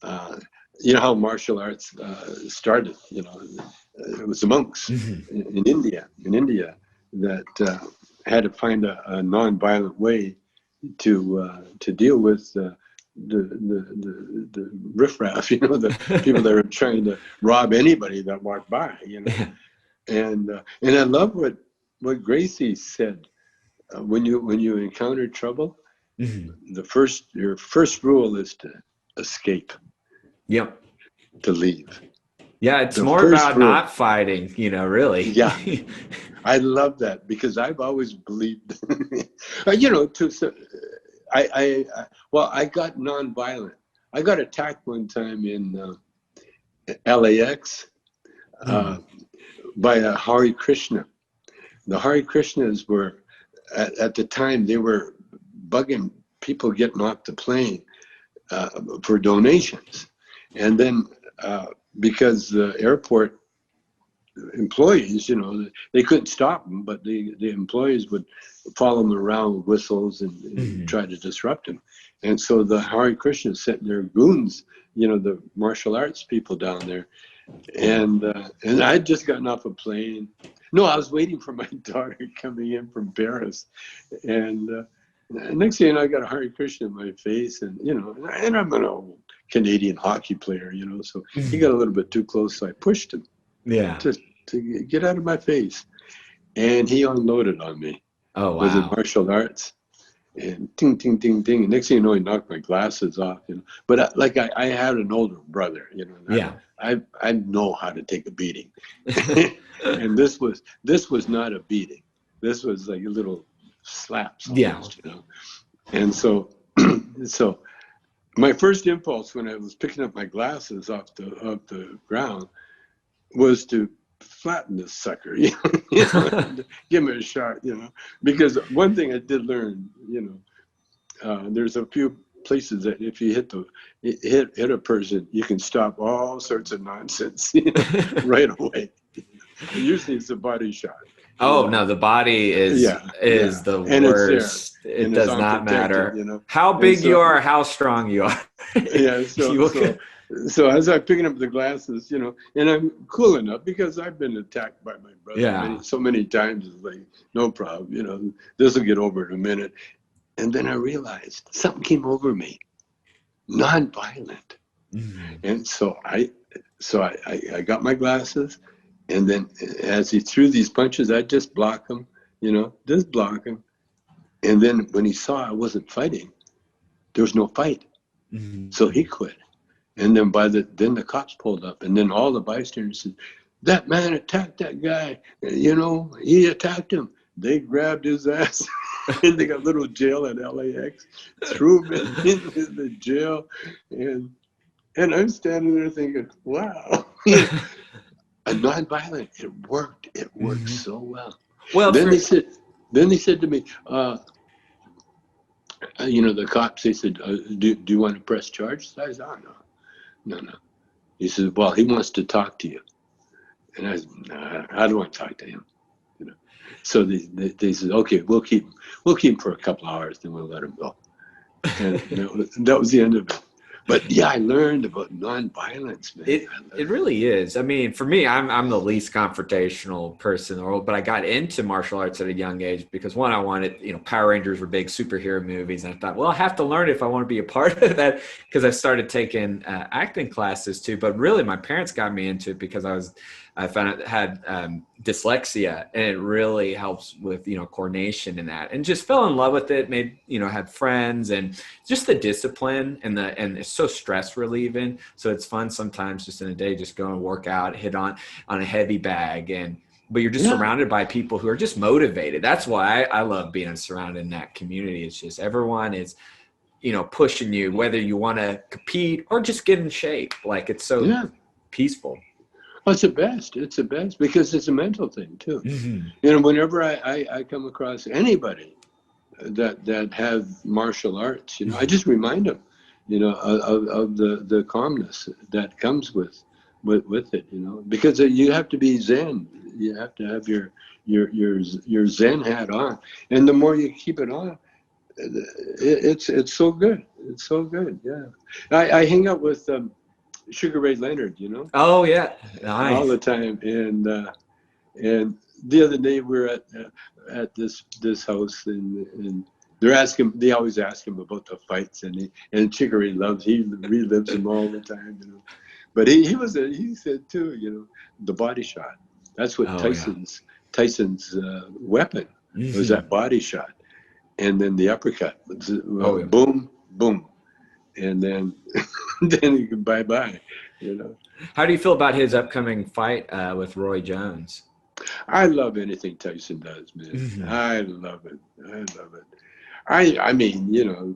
how martial arts started. It was the monks in India that had to find a non-violent way to deal with the riffraff, the people that are trying to rob anybody that walked by, And I love what Gracie said. When you encounter trouble, your first rule is to escape. Yep. To leave. Yeah, it's more about not fighting, really. Yeah. I love that, because I've always believed, I got nonviolent. I got attacked one time in LAX by a Hare Krishna. The Hare Krishnas were, at the time, they were bugging people getting off the plane for donations. And then because the airport employees, they couldn't stop them, but the employees would follow them around with whistles and try to disrupt them. And so the Hare Krishnas sent their goons, the martial arts people down there. And I'd just gotten off a plane. No, I was waiting for my daughter coming in from Paris. And next thing you know, I got a Hare Krishna in my face. And, and I'm an old Canadian hockey player, so he got a little bit too close. So I pushed him. Yeah. To get out of my face. And he unloaded on me. Oh, wow. With the martial arts. And ding, ding, ding, ding. And next thing you know, he knocked my glasses off. But I had an older brother, Yeah. I know how to take a beating. And this was not a beating. This was like a little slaps. Almost, Yeah. And so my first impulse when I was picking up my glasses off the ground was to flatten this sucker, give him a shot, because one thing I did learn, there's a few places that if you hit a person, you can stop all sorts of nonsense right away. Usually it's a body shot. Oh, no, the body is the and worst. It does not matter how big you are, how strong you are. Yeah. So as I'm picking up the glasses, and I'm cool enough because I've been attacked by my brother so many times. It's like, no problem, this will get over in a minute. And then I realized something came over me, non-violent. And so I got my glasses, and then as he threw these punches, I just block him, just block him. And then when he saw I wasn't fighting, there was no fight. So he quit. And then then the cops pulled up, and then all the bystanders said, "That man attacked that guy. He attacked him." They grabbed his ass, and they got a little jail at LAX, threw him into the jail, and I'm standing there thinking, "Wow." a nonviolent. It worked. It worked so well. Well, Then they said to me, the cops. They said, do you want to press charges? I said, oh no. He said, well, he wants to talk to you, and I said, nah, I don't want to talk to him. So they said, okay, we'll keep him for a couple of hours, then we'll let him go. And that was the end of it. But yeah, I learned about nonviolence, man. It really is. I mean, for me, I'm the least confrontational person in the world, but I got into martial arts at a young age because one, I wanted, Power Rangers were big superhero movies, and I thought, well, I have to learn it if I want to be a part of that, because I started taking acting classes too. But really, my parents got me into it because I found I had dyslexia, and it really helps with, coordination and that, and just fell in love with it. Made, had friends, and just the discipline and it's so stress relieving. So it's fun sometimes just in a day, just go and work out, hit on a heavy bag, but you're just surrounded by people who are just motivated. That's why I love being surrounded in that community. It's just everyone is, pushing you, whether you want to compete or just get in shape. Like, it's so peaceful. Well, it's the best. It's the best because it's a mental thing too. Mm-hmm. Whenever I come across anybody that have martial arts, I just remind them, of the calmness that comes with it, because you have to be Zen. You have to have your Zen hat on, and the more you keep it on, it's so good. It's so good. Yeah, I hang out with Sugar Ray Leonard, Oh yeah, all the nice. time, and the other day we were at this house, and they always ask him about the fights, and Chicory he relives them all the time, But he said too, the body shot. That's what Oh yeah. Tyson's weapon was, that body shot, and then the uppercut. Oh yeah. Boom, boom, and then then you can bye. How do you feel about his upcoming fight with Roy Jones? I love anything Tyson does, man. Mm-hmm. I love it. I love it. I mean,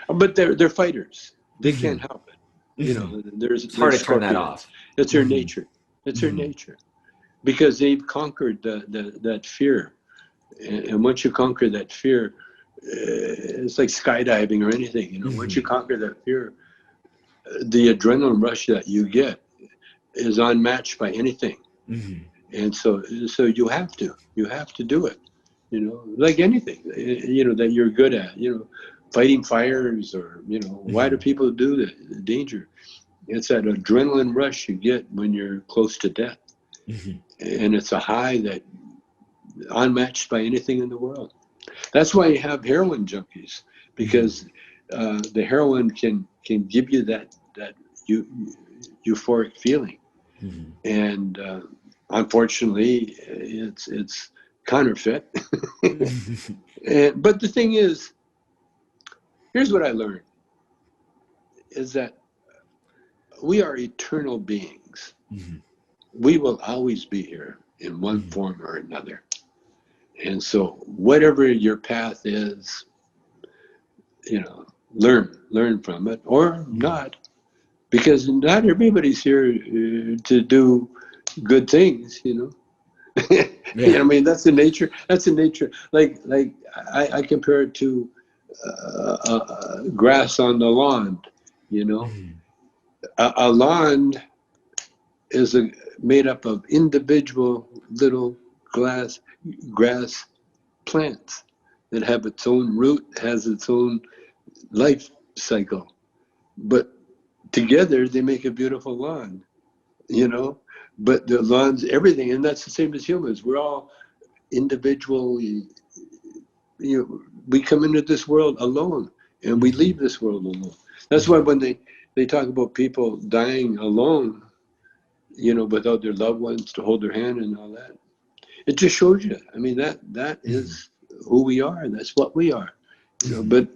but they're fighters. They can't help it. It's hard There's to turn that scorpions. off. It's their nature. It's their nature, because they've conquered that fear. And once you conquer that fear, it's like skydiving or anything. Once you conquer that fear, the adrenaline rush that you get is unmatched by anything. And so you have to do it, like anything, that you're good at, fighting fires, or, why do people do the danger? It's that adrenaline rush you get when you're close to death. And it's a high that unmatched by anything in the world. That's why you have heroin junkies, because the heroin can give you that euphoric feeling. And unfortunately, it's counterfeit. But the thing is, here's what I learned, is that we are eternal beings. We will always be here in one form or another. And so whatever your path is, learn from it, or not, because not everybody's here to do good things. I mean, that's the nature. That's the nature. Like I compare it to grass on the lawn. A lawn is made up of individual little grass plants that have its own root, has its own life cycle, but together they make a beautiful lawn. But the lawn's everything, and that's the same as humans. We're all individual. We come into this world alone, and we leave this world alone. That's why when they talk about people dying alone, without their loved ones to hold their hand and all that, it just shows you. I mean, that is who we are. That's what we are. But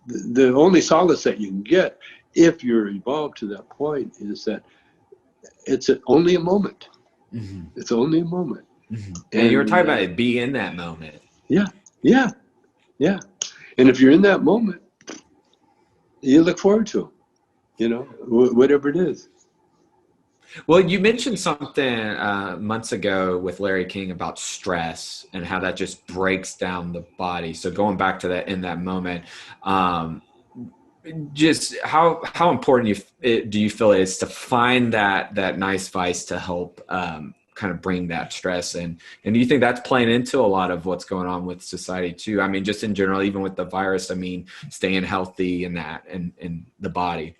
the only solace that you can get, if you're evolved to that point, is that it's only a moment. It's only a moment. And you were talking about it, be in that moment. Yeah. And if you're in that moment, you look forward to it, whatever it is. Well, you mentioned something months ago with Larry King about stress and how that just breaks down the body. So going back to that in that moment, um, just how important do you feel it is to find that nice vice to help kind of bring that stress and do you think that's playing into a lot of what's going on with society too? I mean, just in general, even with the virus, I mean, staying healthy and that and the body.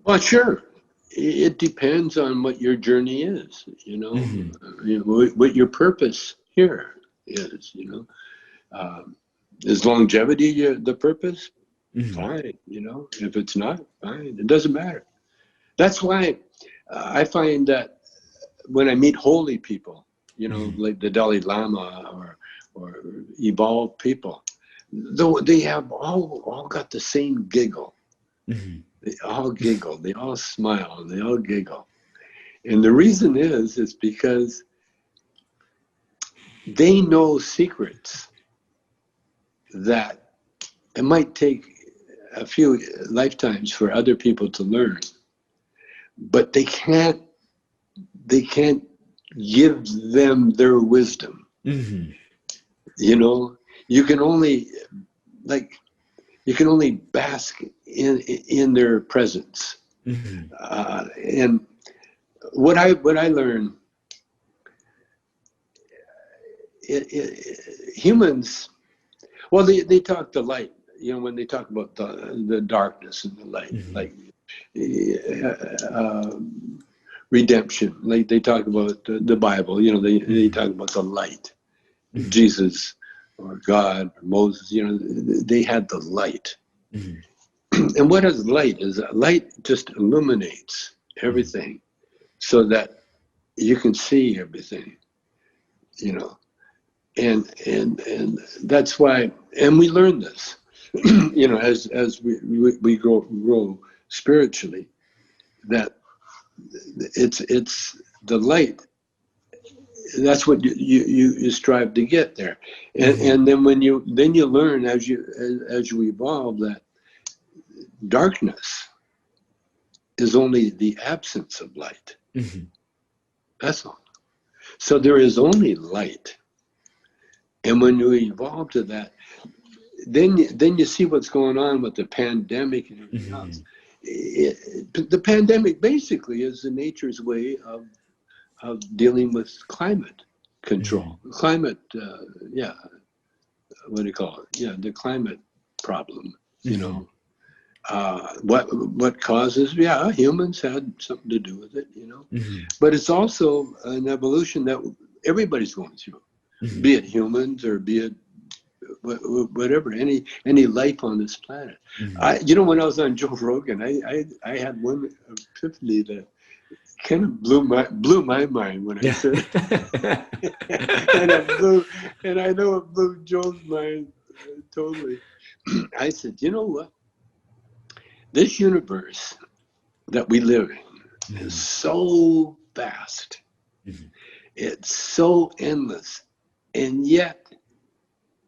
Well, sure. It depends on what your journey is, Hmm. what your purpose here is, Is longevity the purpose? Hmm. Fine, If it's not, fine. It doesn't matter. That's why I find that when I meet holy people, Hmm. like the Dalai Lama or evolved people, though they have all got the same giggle. Hmm. They all giggle, they all smile, they all giggle. And the reason is because they know secrets that it might take a few lifetimes for other people to learn, but they can't give them their wisdom. Hmm. You know, you can only like you can only bask in their presence. Hmm. And what I learned, humans, well, they talk the light. When they talk about the darkness and the light, Hmm. like uh, redemption, like they talk about the Bible. They Hmm. talk about the light. Hmm. Jesus or God or Moses, they had the light. Hmm. And what is light? Is that light just illuminates Hmm. everything so that you can see everything, you know. And that's why, and we learn this, as we grow spiritually, that it's the light. That's what you strive to get there, Hmm. and then you learn as you evolve that darkness is only the absence of light. Hmm. That's all. So there is only light, and when you evolve to that, then you see what's going on with the pandemic and everything else. Hmm. The pandemic basically is the nature's way of dealing with climate control, climate, yeah, what do you call it? Yeah, the climate problem. You Hmm. know, what causes? Yeah, humans had something to do with it. Hmm. But it's also an evolution that everybody's going through, Hmm. be it humans or be it whatever, any life on this planet. Hmm. When I was on Joe Rogan, I had one epiphany that kind of blew my mind when I Yeah. said it. And I know it blew Joe's mind totally. I said, you know what? This universe that we live in is Hmm. so vast. Hmm. It's so endless. And yet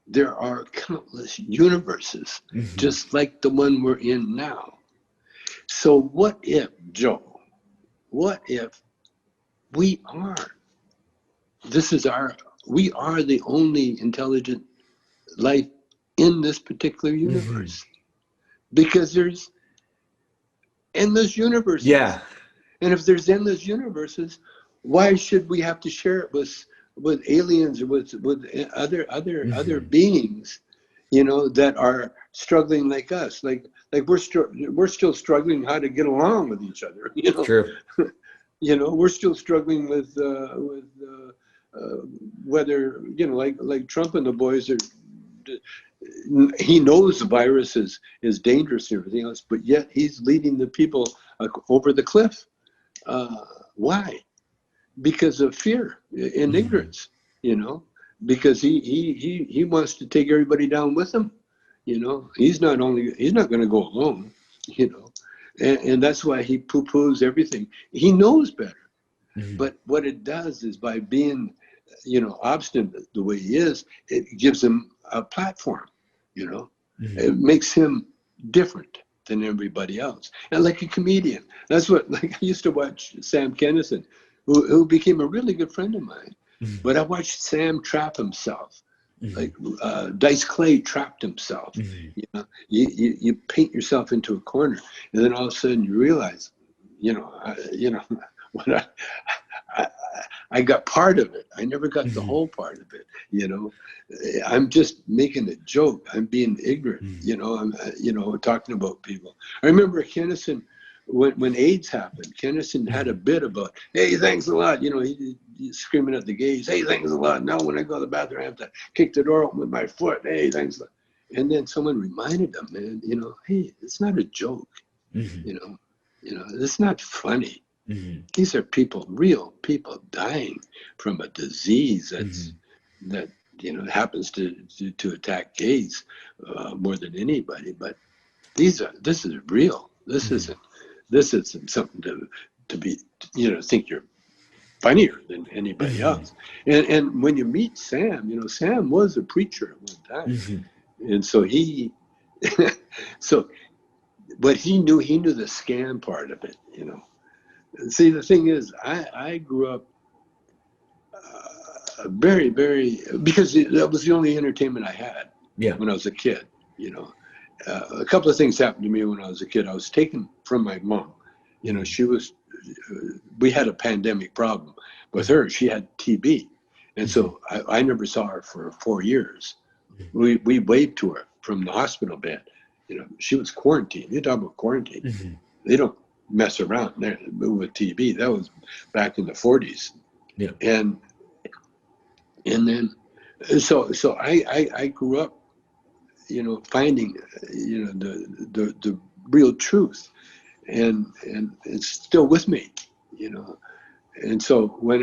there are countless universes, Hmm. just like the one we're in now. So what if, Joe, what if we are, this is our, we are the only intelligent life in this particular Hmm. universe? Because there's endless universes. Yeah. And if there's endless universes, why should we have to share it with aliens or with other Hmm. beings, that are struggling like us, like we're still struggling how to get along with each other. True. We're still struggling with whether like Trump and the boys are. He knows the virus is dangerous and everything else, but yet he's leading the people over the cliff. Why? Because of fear and Hmm. ignorance, because he wants to take everybody down with him. He's not going to go alone, and that's why he poo-poos everything. He knows better, Hmm. but what it does is by being, obstinate the way he is, it gives him a platform, Hmm. it makes him different. than everybody else. And like a comedian, that's what, like I used to watch Sam Kinison, who became a really good friend of mine. But I watched Sam trap himself. Like Dice Clay trapped himself. You know, you paint yourself into a corner, and then all of a sudden you realize, when I got part of it. I never got the whole part of it. You know, I'm just making a joke. I'm being ignorant. You know, I'm talking about people. I remember Kennison when AIDS happened. Kennison had a bit about, hey, thanks a lot. You know, he's screaming at the gays, hey, thanks a lot. Now when I go to the bathroom, I have to kick the door open with my foot. Hey, thanks a lot. And then someone reminded him, man, you know, hey, it's not a joke. You know, it's not funny. These are people, real people dying from a disease that happens to attack gays more than anybody. But this is real. This isn't something to be think you're funnier than anybody else. And when you meet Sam, Sam was a preacher at one time, and so he but he knew the scam part of it. See, the thing is, I grew up very, very, because that was the only entertainment I had when I was a kid. A couple of things happened to me when I was a kid. I was taken from my mom. She was, we had a pandemic problem with her. She had TB. And so I never saw her for 4 years. We waved to her from the hospital bed. She was quarantined. You talk about quarantine. They don't mess around there with TB. That was back in the 40s. Yeah. And then so I grew up, finding the real truth, and it's still with me, And so when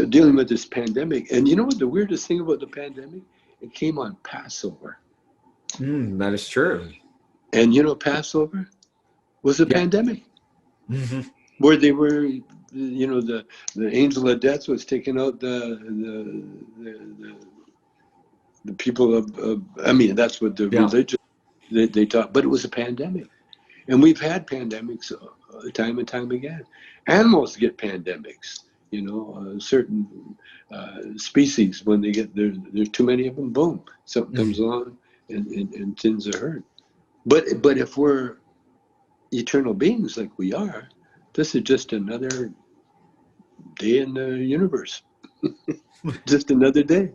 dealing with this pandemic, and you know what the weirdest thing about the pandemic? It came on Passover. That is true. And Passover was a pandemic. Where they were, the angel of death was taking out the people of I mean, that's what the religion they taught, but it was a pandemic. And we've had pandemics time and time again. Animals get pandemics, certain species, when they get there's too many of them, boom, something comes along and thins the herd. But if we're eternal beings like we are, this is just another day in the universe. Just another day.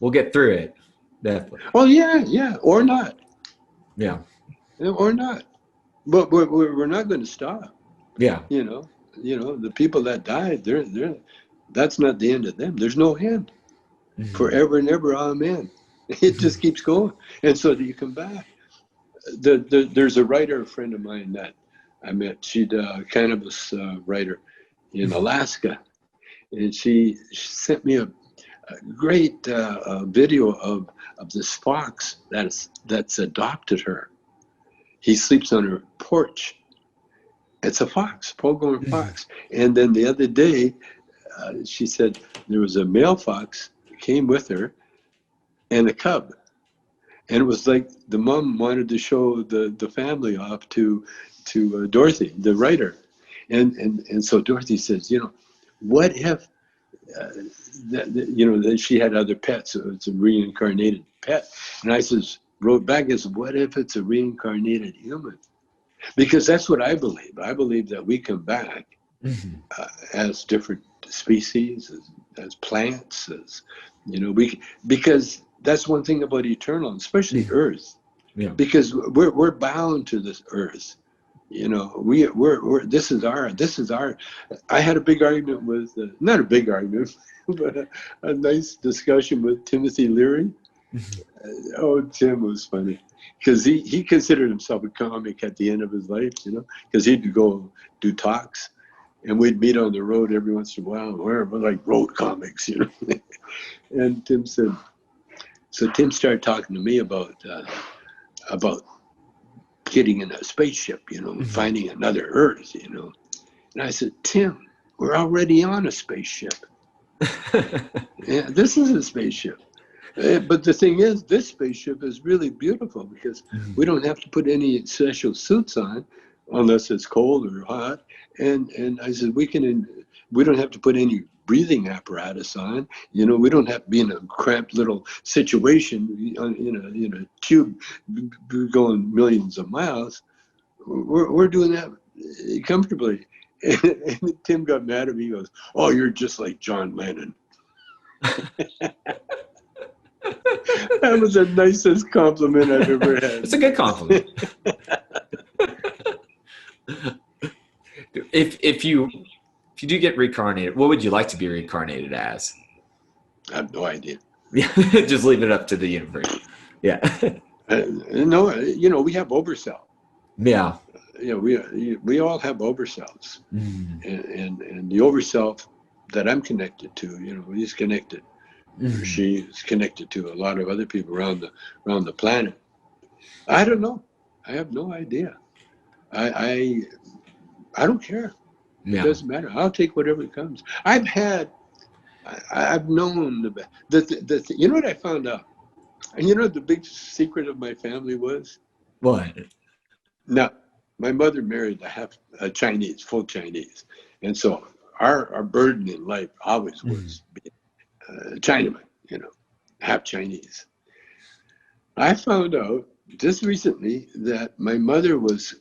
We'll get through it, definitely. Oh yeah, or not. Yeah. Or not. But we're not going to stop. Yeah. The people that died, they're that's not the end of them. There's no end. Forever and ever, amen. It just keeps going. And so you come back. There's a writer, a friend of mine that I met. She's a cannabis writer in Alaska, and she sent me a great video of this fox that's adopted her. He sleeps on her porch. It's a fox, full-grown fox. And then the other day, she said there was a male fox that came with her and a cub. And it was like the mom wanted to show the family off to Dorothy, the writer. And so Dorothy says, what if, that she had other pets, so it's a reincarnated pet. And I wrote back, what if it's a reincarnated human? Because that's what I believe. I believe that we come back as different species, as plants, because that's one thing about eternal, especially Earth. Yeah. Because we're bound to this Earth. We're this is our. I had a big argument with not a big argument, but a nice discussion with Timothy Leary. Tim was funny because he considered himself a comic at the end of his life, because he'd go do talks, and we'd meet on the road every once in a while, wherever, like road comics, And Tim said, so Tim started talking to me about getting in a spaceship, finding another Earth, And I said, Tim, we're already on a spaceship. Yeah, this is a spaceship. But the thing is, this spaceship is really beautiful because we don't have to put any special suits on unless it's cold or hot. And I said, we don't have to put any breathing apparatus on. You know, we don't have to be in a cramped little situation in a tube going millions of miles. We're doing that comfortably. And Tim got mad at me. He goes, "Oh, you're just like John Lennon." That was the nicest compliment I've ever had. It's a good compliment. If you do get reincarnated, what would you like to be reincarnated as? I have no idea. Yeah, just leave it up to the universe. Yeah. No, you know, we have overself. Yeah. You know, we all have overselves, Mm-hmm. and the overself that I'm connected to, you know, he's connected. Mm-hmm. She is connected to a lot of other people around the planet. I don't know. I have no idea. I don't care. Yeah. It doesn't matter. I'll take whatever comes. I've known you know what I found out? And you know what the big secret of my family was? What? No, my mother married a Chinese, full Chinese. And so our burden in life always was being Chinaman, you know, half Chinese. I found out just recently that my mother was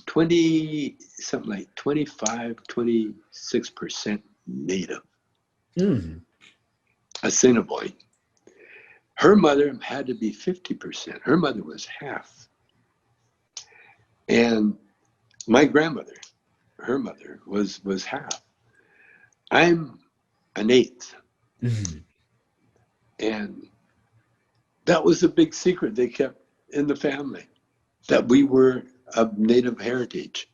25, 26% Native, Assiniboine. Her mother had to be 50%. Her mother was half. And my grandmother, her mother, was half. I'm an eighth. Mm-hmm. And that was a big secret they kept in the family, that we were of Native heritage,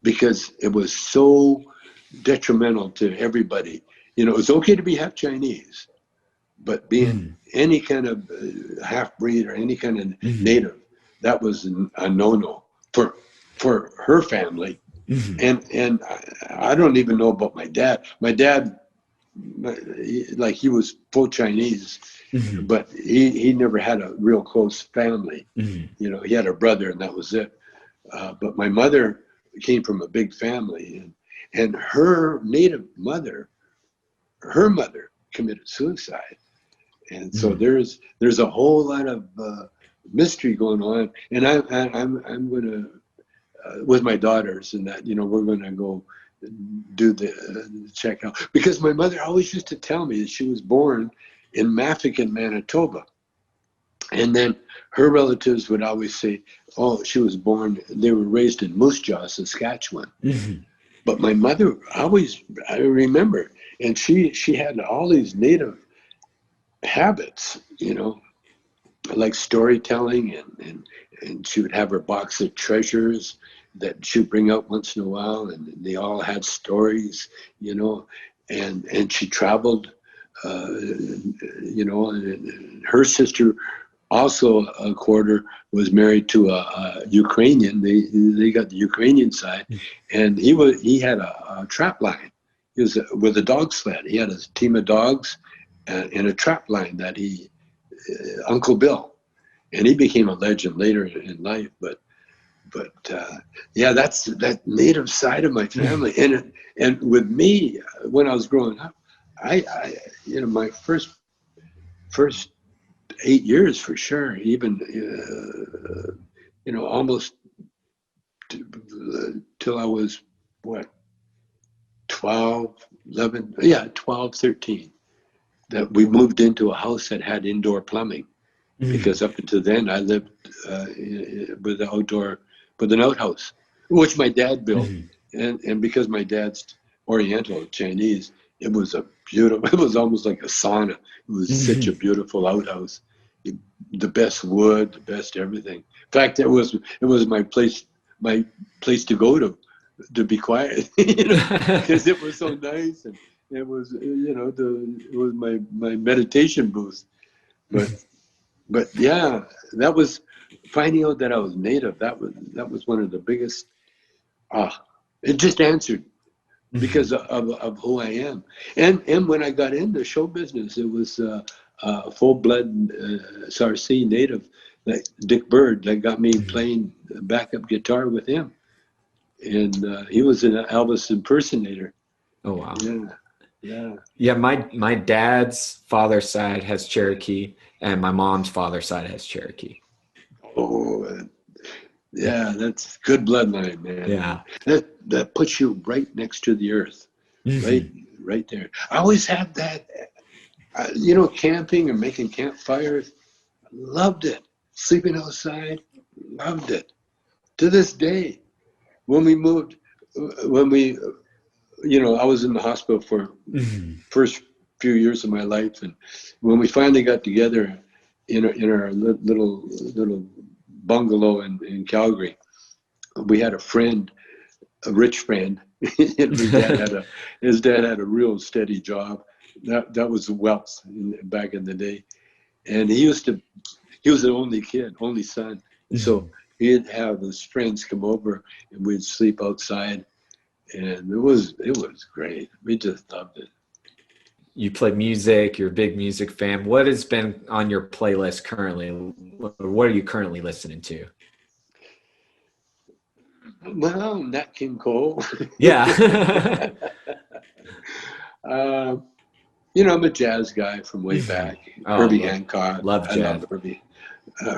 because it was so detrimental to everybody. You know, it's okay to be half Chinese, but being any kind of half-breed or any kind of Native, that was a no-no for her family. And I don't even know about my dad. My dad, like, he was full Chinese, but he never had a real close family. You know, he had a brother and that was it. But my mother came from a big family, and her Native mother, her mother committed suicide. And so there's a whole lot of mystery going on. And I'm going to, with my daughters and that, you know, we're going to go do the check out. Because my mother always used to tell me that she was born in Maffican, Manitoba. And then her relatives would always say, oh, she was born, they were raised in Moose Jaw, Saskatchewan. But my mother always, I remember, and she had all these Native habits, you know, like storytelling, and she would have her box of treasures that she'd bring out once in a while, and they all had stories, you know, and she traveled, you know, and her sister also a quarter was married to a Ukrainian. They got the Ukrainian side, and he had a trap line. He was with a dog sled. He had a team of dogs and a trap line that Uncle Bill, and he became a legend later in life. But yeah, that's that Native side of my family. And with me, when I was growing up, I you know, my first 8 years for sure, even you know, almost till I was what, 12, 11, yeah, 12, 13, that we moved into a house that had indoor plumbing, because up until then I lived with an outhouse, which my dad built, and because my dad's Oriental Chinese, it was it was almost like a sauna. It was such a beautiful outhouse, the best wood, the best everything. In fact, it was my place to go to be quiet, you know, because it was so nice, and it was, you know, it was my meditation booth. But yeah, that was finding out that I was Native. That was one of the biggest. It just answered because of who I am. And when I got into show business, it was full-blood Sarsi native, like Dick Bird, that got me playing backup guitar with him. And he was an Elvis impersonator. Oh, wow. Yeah, yeah. Yeah, my dad's father's side has Cherokee, and my mom's father's side has Cherokee. Oh, yeah, that's good bloodline, man. Yeah. That puts you right next to the earth, right there. I always had that, camping or making campfires. Loved it. Sleeping outside, loved it. To this day, when we moved, I was in the hospital for first few years of my life, and when we finally got together in our little bungalow in Calgary, we had a friend, a rich friend. His dad had a real steady job. That was wealth back in the day, and he was the only son, and so he'd have his friends come over, and we'd sleep outside, and it was great. We just loved it. You play music, you're a big music fan. What has been on your playlist currently? What are you currently listening to? Well, Nat King Cole. Yeah. I'm a jazz guy from way back. Herbie Hancock. Love jazz. I love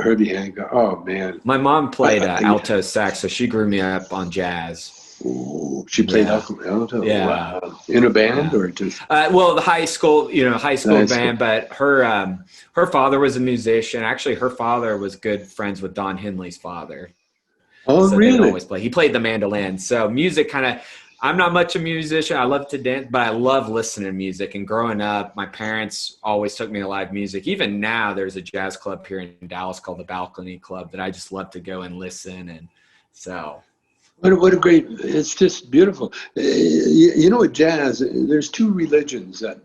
Herbie Hancock. Oh, man. My mom played alto sax, so she grew me up on jazz. Ooh, she played alto. Yeah. Wow. In a band or just? Well, the high school band, but her father was a musician. Actually, her father was good friends with Don Henley's father. Oh, so really? Always play. He played the mandolin. So music I'm not much a musician. I love to dance, but I love listening to music. And growing up, my parents always took me to live music. Even now, there's a jazz club here in Dallas called the Balcony Club that I just love to go and listen. And so... What a great, it's just beautiful. With jazz, there's two religions that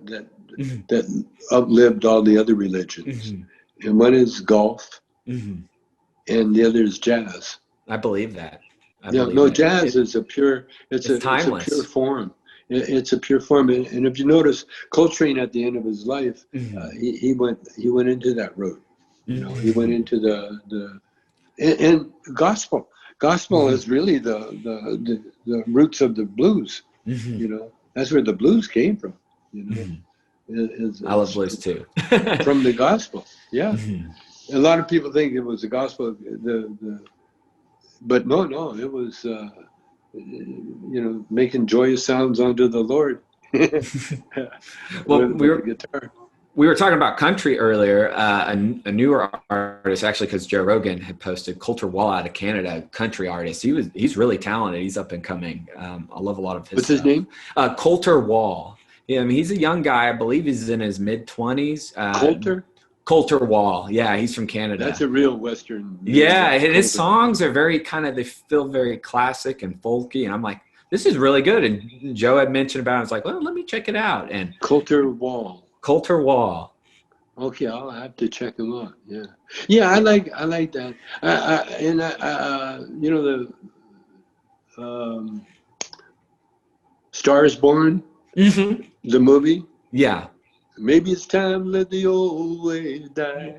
outlived all the other religions. And one is golf and the other is jazz. I believe that. Jazz is timeless. It's a pure form. It's a pure form. And if you notice, Coltrane at the end of his life, he went into that road. He went into and gospel. Gospel is really the roots of the blues. That's where the blues came from. I love blues too. From the gospel, yeah. A lot of people think it was the gospel, but no, it was making joyous sounds unto the Lord. Well, guitar. We were talking about country earlier. A newer artist, actually, because Joe Rogan had posted Coulter Wall out of Canada, country artist. He's really talented. He's up and coming. I love a lot of his. What's his name? Coulter Wall. Yeah, he's a young guy. I believe he's in his mid-20s. Coulter Wall. Yeah, he's from Canada. That's a real Western. Yeah, and his songs are they feel very classic and folky. And I'm like, this is really good. And Joe had mentioned about it. I was like, well, let me check it out. And Coulter Wall. Okay, I'll have to check him out. Yeah. I like that. The Stars Born, the movie. Yeah. Maybe it's time to let the old ways die.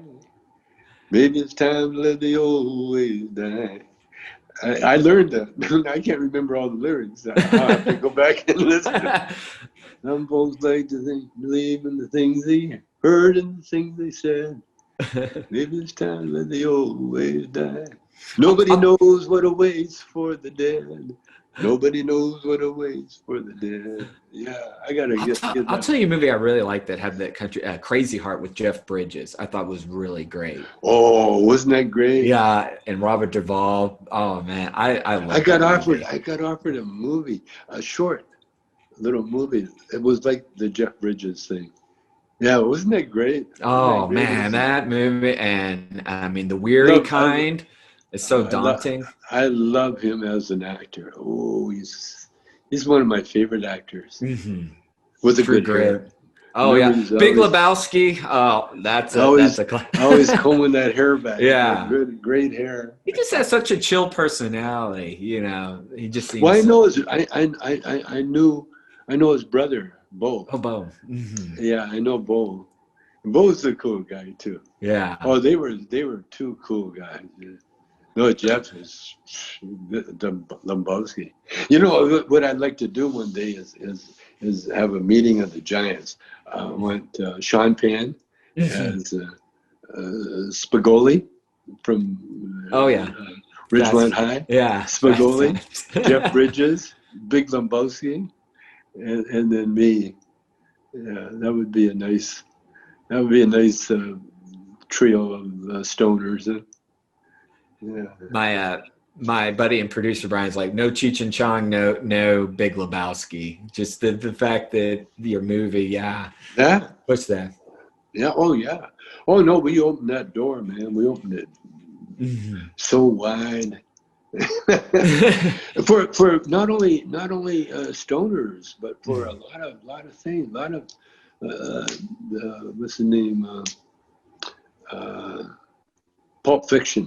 Maybe it's time to let the old ways die. I learned that. I can't remember all the lyrics. I'll have to go back and listen. Some folks like to believe in the things they heard and the things they said. Maybe it's time to let the old ways die. Nobody knows what awaits for the dead. Nobody knows what awaits for the dead. Yeah, I gotta get that. I'll tell you a movie I really liked that had that country, Crazy Heart with Jeff Bridges. I thought was really great. Oh, wasn't that great? Yeah, and Robert Duvall. Oh man, I love. I got offered a movie, a short, little movie. It was like the Jeff Bridges thing. Yeah, wasn't that great? Man, that movie, and the weary kind. It's so daunting. I love him as an actor. Oh, he's one of my favorite actors. With a good hair. Oh, yeah. Big Lebowski. Oh, that's always combing that hair back. Yeah. Great hair. He just has such a chill personality. He just seems. Well, I know his brother, Bo. Oh, Bo. Yeah, I know Bo. Bo's a cool guy too. Yeah. Oh, they were two cool guys. No, Jeff is the Lumbowski. You know what I'd like to do one day is have a meeting of the Giants. I want Sean Penn as Spagoli from Oh yeah. Ridgemont High. Yeah. Spagoli, Jeff Bridges, Big Lumbowski, and then me. Yeah, that would be a nice trio of stoners. My my buddy and producer Brian's like, no Cheech and Chong, no Big Lebowski. Just the fact that your movie, yeah. What's that? Yeah. Oh yeah. Oh no, we opened that door, man. We opened it so wide. for not only stoners, but for a lot of things, a lot of what's the name? Pulp Fiction.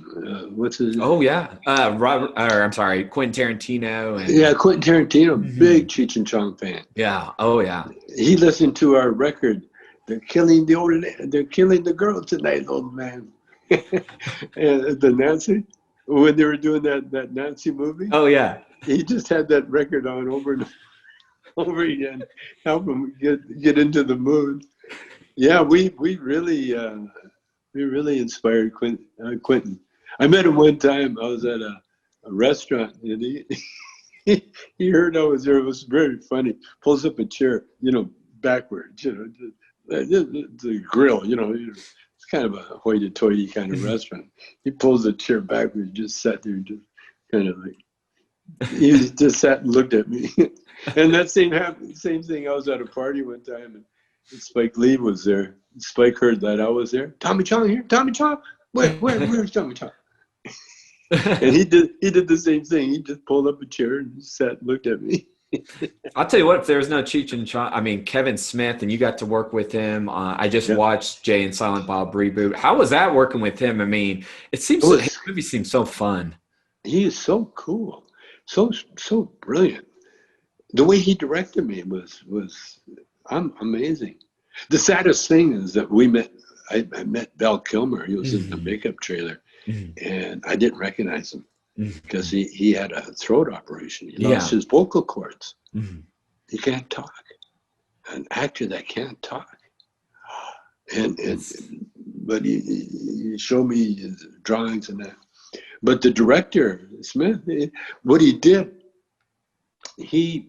What's his? Oh yeah, I'm sorry, Quentin Tarantino. Yeah, Quentin Tarantino, big Cheech and Chong fan. Yeah. Oh yeah. He listened to our record. They're killing the girl tonight, old man. And the Nancy, when they were doing that Nancy movie. Oh yeah. He just had that record on over and over again, help him get into the mood. Yeah, we really inspired Quentin. I met him one time. I was at a restaurant, and he heard I was there. It was very funny. Pulls up a chair, backwards, the grill, it's kind of a hoity-toity kind of restaurant. He pulls the chair backwards, just sat there, just kind of like, he just sat and looked at me. And that same thing. I was at a party one time, and Spike Lee was there. Spike heard that I was there. Tommy Chong here. Tommy Chong. Where's Tommy Chong? And he did the same thing. He just pulled up a chair and sat and looked at me. I'll tell you what, if there was no Cheech and Chong, I mean, Kevin Smith, and you got to work with him. I just watched Jay and Silent Bob reboot. How was that working with him? I mean, his movie seems so fun. He is so cool, so brilliant. The way he directed me was amazing. The saddest thing is that I met Val Kilmer. He was in the makeup trailer, and I didn't recognize him because he had a throat operation. He lost his vocal cords. He can't talk. An actor that can't talk. But he showed me his drawings and that. But the director, Smith, what he did, he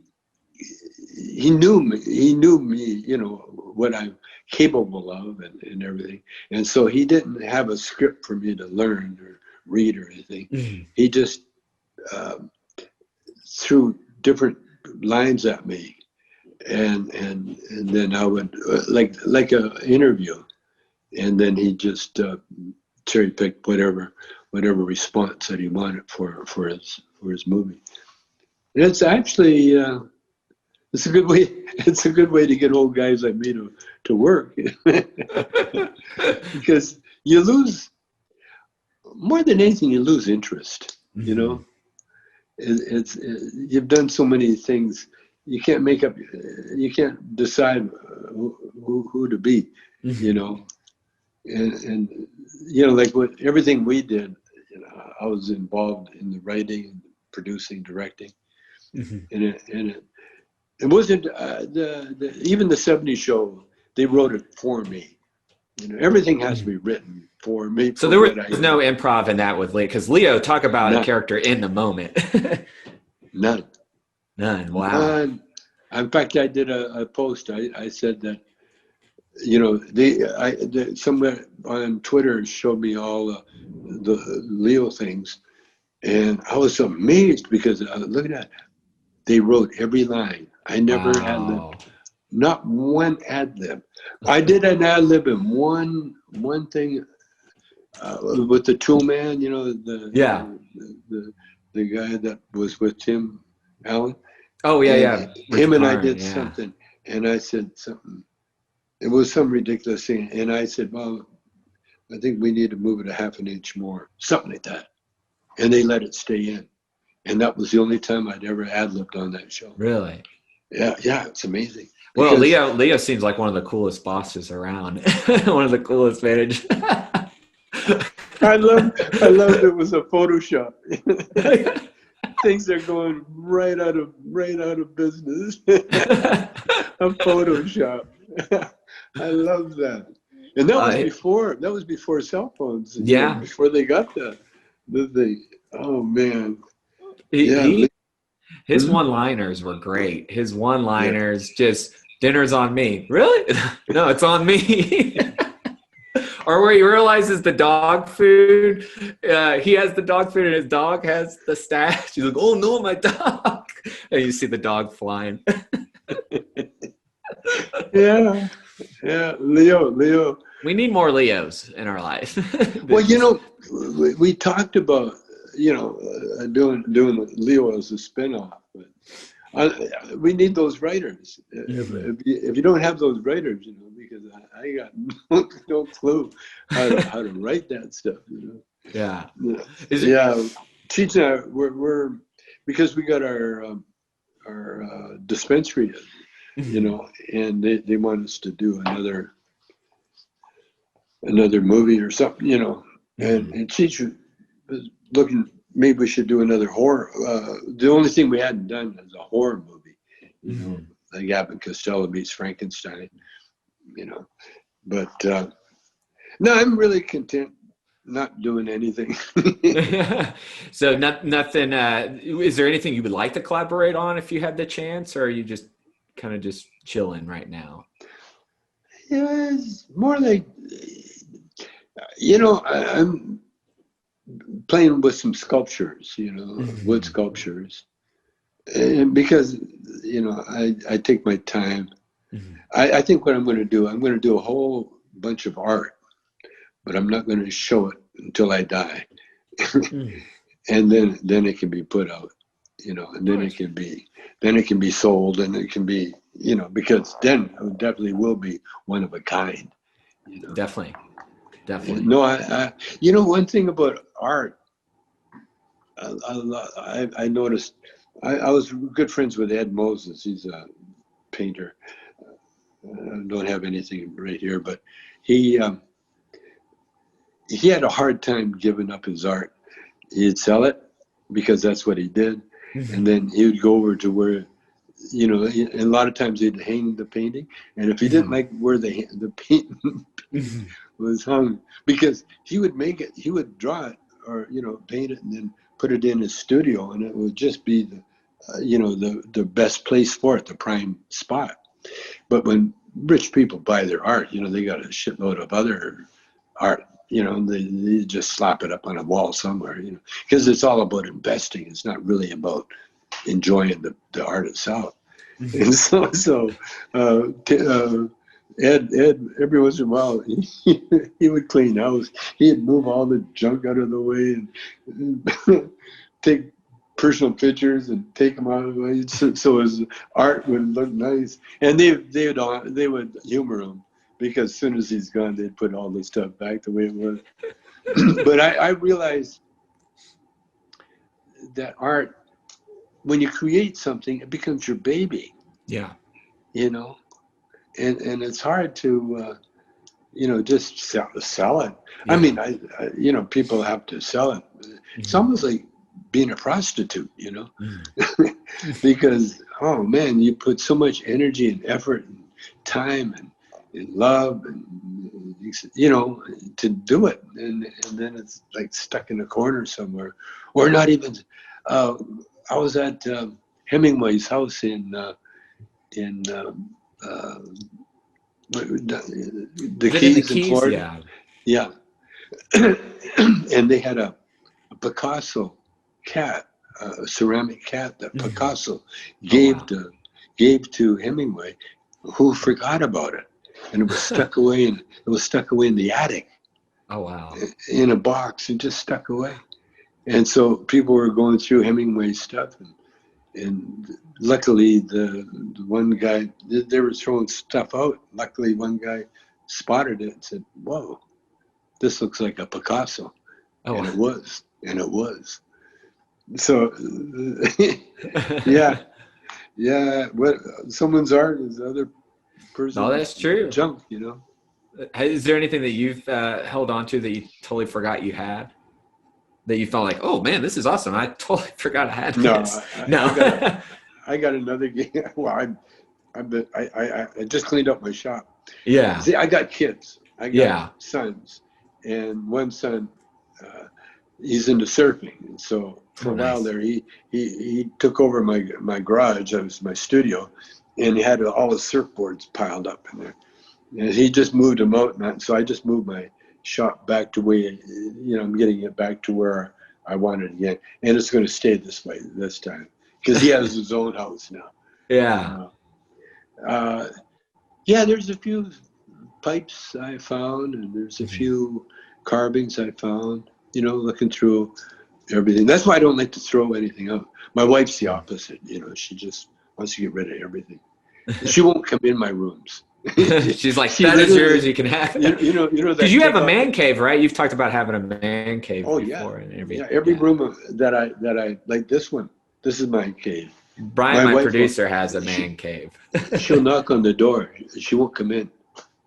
knew me, what I'm capable of and everything. And so he didn't have a script for me to learn or read or anything. He just threw different lines at me. And then I would, like an interview. And then he just cherry picked whatever response that he wanted for his movie. And it's actually it's a good way. It's a good way to get old guys like me to work, because you lose more than anything. You lose interest. It's you've done so many things. You can't make up. You can't decide who to be. And like everything we did. I was involved in the writing, producing, directing, and it wasn't even the '70s show. They wrote it for me. Everything has to be written for me. So there was no improv in that with Leo, because Leo, talk about a character in the moment. None. Wow. None. In fact, I did a post. I said that somewhere on Twitter showed me all the Leo things, and I was amazed because look at that. They wrote every line. I never ad-libbed. Not one ad-lib. I did an ad-lib in one thing with the Tool Man, the guy that was with Tim Allen. Oh, yeah. Him and I did something, and I said something. It was some ridiculous thing, and I said, well, I think we need to move it a half an inch more, something like that. And they let it stay in. And that was the only time I'd ever ad-libbed on that show. Really? Yeah, it's amazing. Well, because Leo seems like one of the coolest bosses around. One of the coolest managers. I loved it was a Photoshop. Things are going right out of business. A Photoshop. I love that. And uh, that was before cell phones, yeah, before they got the thing. Oh man. Yeah. he his Hmm? one-liners were great. His Yeah. one-liners just dinner's on me. Really? No, it's on me. Or where he realizes the dog food, he has the dog food and his dog has the stash. He's like, "Oh no, my dog!" And you see the dog flying. Yeah. Yeah. Leo. We need more Leos in our life. Well, Just we talked about, doing Leo as a spinoff, but we need those writers. mhm. If you don't have those writers, because I got no clue how to write that stuff. Yeah. Yeah, Is it? yeah. Cheech and I, we're because we got our dispensary, Mhm. and they want us to do another movie or something, Mhm. and Cheech was looking. Maybe we should do another horror. The only thing we hadn't done is a horror movie, Mhm. like Abbott and Costello meets Frankenstein, you know. But no, I'm really content not doing anything. So nothing. Is there anything you would like to collaborate on if you had the chance, or are you just kind of just chilling right now? It's more like, I'm playing with some sculptures, wood Mhm. sculptures, and because I take my time. Mhm. I think what I'm going to do a whole bunch of art, but I'm not going to show it until I die, Mhm. and then it can be put out, and Nice. then it can be sold, and it can be, because then it definitely will be one of a kind, you know. Definitely. Definitely. No, one thing about art, I noticed. I was good friends with Ed Moses. He's a painter. I don't have anything right here, but he he had a hard time giving up his art. He'd sell it because that's what he did, and Mhm. then he would go over to where, and a lot of times he'd hang the painting, and if he didn't Mhm. like where the painting Mhm. was hung, because he would make it, he would draw it, or paint it, and then put it in his studio, and it would just be the best place for it, the prime spot. But when rich people buy their art, they got a shitload of other art. They just slap it up on a wall somewhere. Because it's all about investing. It's not really about enjoying the art itself. And Mhm. so Ed, every once in a while, he would clean house. He'd move all the junk out of the way and take personal pictures and take them out of the way, so his art would look nice. And they would humor him, because as soon as he's gone, they'd put all the stuff back the way it was. But I realized that art, when you create something, it becomes your baby, Yeah. you know, and it's hard to just sell it. I Yeah. mean, people have to sell it. It's Mhm. almost like being a prostitute, Mhm. because, oh man, you put so much energy and effort and time and love, and to do it, and then it's like stuck in a corner somewhere, or not even. Uh, I was at Hemingway's house in uh, the Is it in the Keys in Keys? Florida. Yeah. Yeah. And they had a Picasso cat, a ceramic cat that Mhm. Picasso Oh gave wow. to gave to Hemingway, who forgot about it, and it was stuck away in the attic Oh wow. in a box, and just stuck away. And so people were going through Hemingway's stuff, and luckily the one guy, they were throwing stuff out. Luckily, one guy spotted it and said, "Whoa, this looks like a Picasso," Oh. and Wow. it was, So, yeah, yeah. What someone's art is other No, that's true. junk, you know. Is there anything that you've held on to that you totally forgot you had? That you felt like, oh man, this is awesome. I totally forgot I had this. No. I got another game. Well, I just cleaned up my shop. Yeah. See, I got kids. I got sons, and one son, he's into surfing. And so for a while there, he took over my garage. That was my studio, and he had all his surfboards piled up in there. And he just moved them out, and so I just moved my shop back to where, you know, I'm getting it back to where I wanted it again, and it's going to stay this way this time because he has his own house now. Yeah. Yeah, there's a few pipes I found, and there's a few carvings I found, you know, looking through everything. That's why I don't like to throw anything out. My wife's the opposite, you know, she just wants to get rid of everything. She won't come in my rooms. She's like, that is yours, you can have it. You know, because you have a man cave, right? You've talked about having a man cave before. And everything. Yeah, every room that I like, this one, this is my cave. Brian, my producer, has a man cave. She'll knock on the door. She won't come in.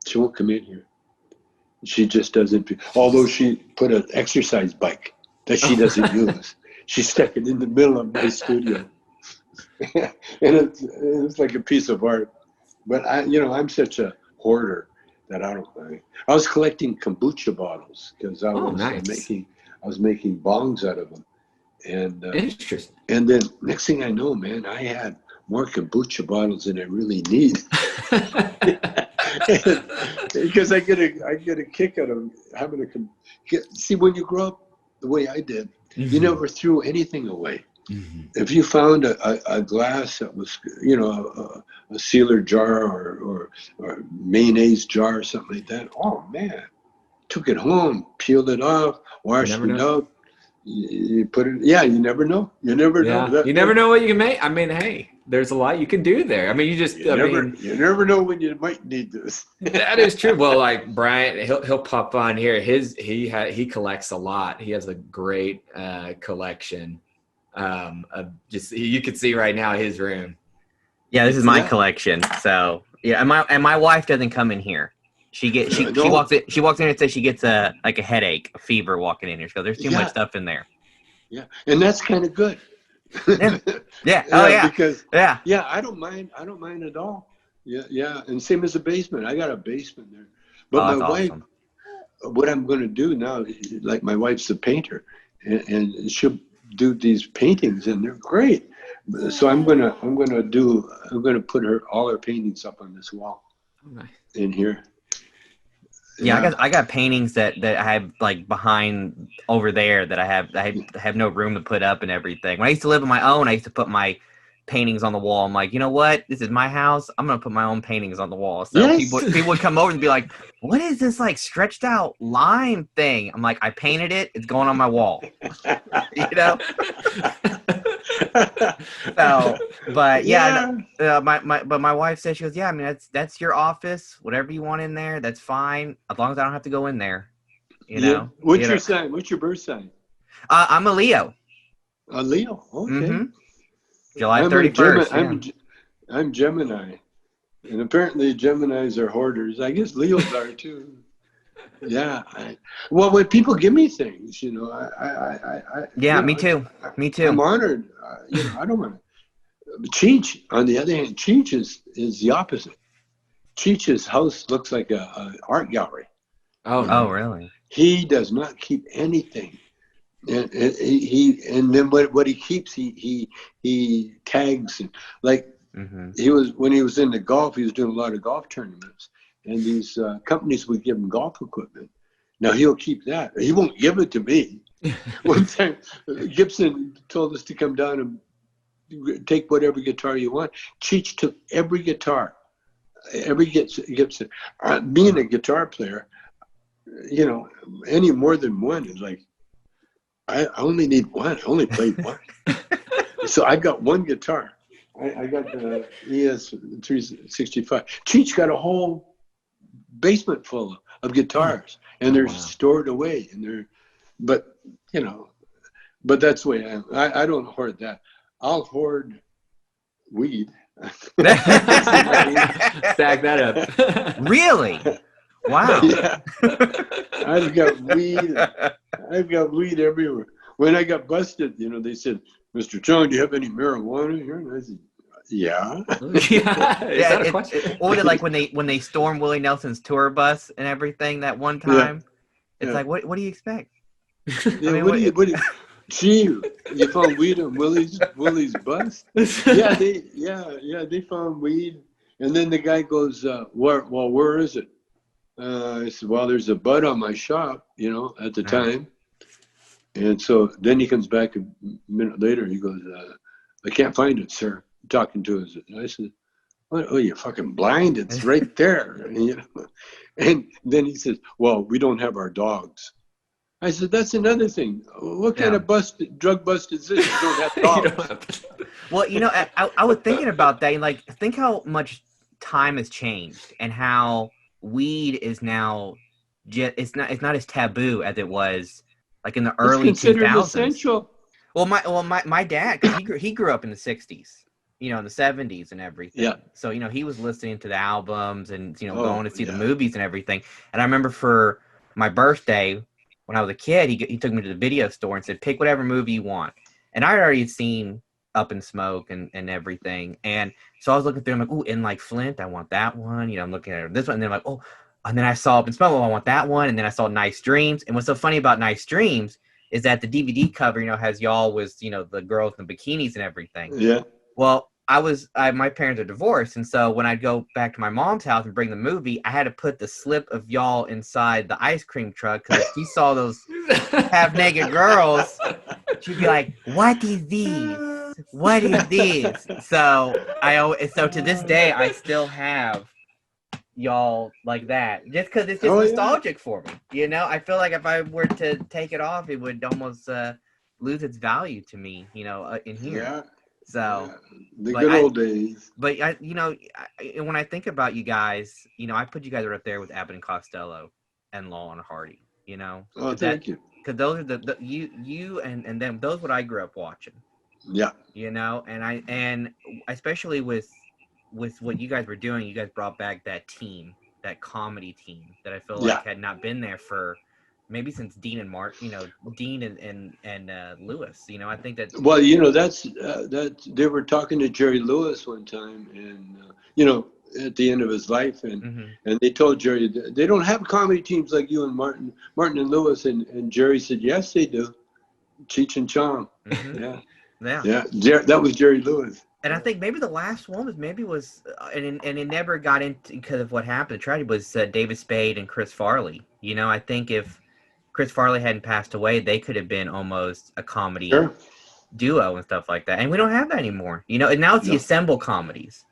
She won't come in here. She just doesn't. Although she put an exercise bike that she doesn't use. She stuck it in the middle of my studio. And it's like a piece of art. But I'm such a hoarder that I don't mind. I was collecting kombucha bottles because I was making bongs out of them. And interesting. And then next thing I know, man, I had more kombucha bottles than I really need. Because I get a kick out of having see, when you grow up the way I did, you never threw anything away. If you found a glass that was, you know, a sealer jar or mayonnaise jar or something like that, oh man, took it home, peeled it off, washed it out. You put it, you never know. You never know. You never know what you can make. I mean, hey, there's a lot you can do there. I mean, you never know when you might need this. That is true. Well, like Brian, he'll pop on here. He collects a lot. He has a great collection. You could see right now his room. Yeah, this is my collection. So yeah, and my wife doesn't come in here. She walks in and says she gets a headache, a fever walking in here. She goes, there's too much stuff in there. Yeah, and that's kind of good. Yeah. Oh yeah. Because I don't mind at all. Yeah, and same as the basement. I got a basement there. But my wife, what I'm going to do now, like my wife's a painter, and she'll do these paintings, and they're great. So I'm gonna put all her paintings up on this wall in here. Yeah, I got paintings that I have like behind over there that I have no room to put up and everything. When I used to live on my own, I used to put my paintings on the wall. I'm like, you know what? This is my house. I'm gonna put my own paintings on the wall. So people would come over and be like, what is this like stretched out lime thing? I'm like, I painted it. It's going on my wall. You know. So, but my wife said, she goes, yeah, I mean that's your office, whatever you want in there, that's fine, as long as I don't have to go in there. You know. What's your sign? What's your birth sign? I'm a Leo. A Leo. Okay. Mm-hmm. July 31st. I'm Gemini, and apparently Geminis are hoarders. I guess Leos are too. Yeah. Well, when people give me things, you know, me too. I'm honored. I don't want to. Cheech, on the other hand, Cheech is the opposite. Cheech's house looks like a art gallery. Oh, really? He does not keep anything. And then what he keeps, he tags, and like when he was in the golf, he was doing a lot of golf tournaments, and these companies would give him golf equipment. Now he'll keep that. He won't give it to me. One time, Gibson told us to come down and take whatever guitar you want. Cheech took every guitar, every Gibson. Being a guitar player, you know, any more than one is like, I only need one. I only played one. So I got one guitar. I got the ES 365. Cheech got a whole basement full of guitars, and they're stored away. But that's the way I am. I don't hoard that. I'll hoard weed. Stack that up. Really? Wow. Yeah, I've got weed. I've got weed everywhere. When I got busted, they said, "Mr. Chong, do you have any marijuana here?" And I said, "Yeah." Yeah, is that a question? What was it like when they stormed Willie Nelson's tour bus and everything that one time? It's Yeah. like, what do you expect? Yeah, I mean, what do you, gee, you found weed on Willie's bus? Yeah, they found weed. And then the guy goes, where is it? I said, well, there's a bud on my shop, at the time. And so then he comes back a minute later. He goes, I can't find it, sir. I'm talking to us. I said, what? Oh, you're fucking blind. It's right there. And then he says, well, we don't have our dogs. I said, that's another thing. What kind of drug bust is this? You don't have dogs. Well, I was thinking about that. Like, think how much time has changed and how weed is now it's not as taboo as it was like in the early 2000s. Essential. Well, my dad, cause he grew up in the 60s, in the 70s and everything. Yeah. So, he was listening to the albums and, going to see the movies and everything. And I remember for my birthday, when I was a kid, he took me to the video store and said, pick whatever movie you want. And I already had seen Up in Smoke and everything. And so I was looking through, I'm like, ooh, in like Flint, I want that one. I'm looking at this one. And then I'm like, oh, and then I saw Up in Smoke, I want that one. And then I saw Nice Dreams. And what's so funny about Nice Dreams is that the DVD cover, has y'all with, the girls in the bikinis and everything. Yeah. Well, my parents are divorced. And so when I'd go back to my mom's house and bring the movie, I had to put the slip of y'all inside the ice cream truck. Cause if she saw those half naked girls, she'd be like, what is this? What is this? So to this day, I still have y'all like that just because it's just nostalgic for me. I feel like if I were to take it off, it would almost lose its value to me, in here. Yeah. So the good old days. But when I think about you guys, I put you guys right up there with Abbott and Costello and Law and Hardy. Oh, thank you. Because those are you and them. Those what I grew up watching. Yeah. And especially with what you guys were doing, you guys brought back that comedy team that I feel like had not been there for maybe since Dean and Mark, Dean and Lewis. I think that. Well, that's they were talking to Jerry Lewis one time, and at the end of his life, and they told Jerry they don't have comedy teams like you and Martin and Lewis, and Jerry said yes they do, Cheech and Chong. Yeah. That was Jerry Lewis. And I think maybe the last one was and it never got into because of what happened. The tragedy was David Spade and Chris Farley. I think if Chris Farley hadn't passed away, they could have been almost a comedy duo and stuff like that. And we don't have that anymore. And now it's the assemble comedies.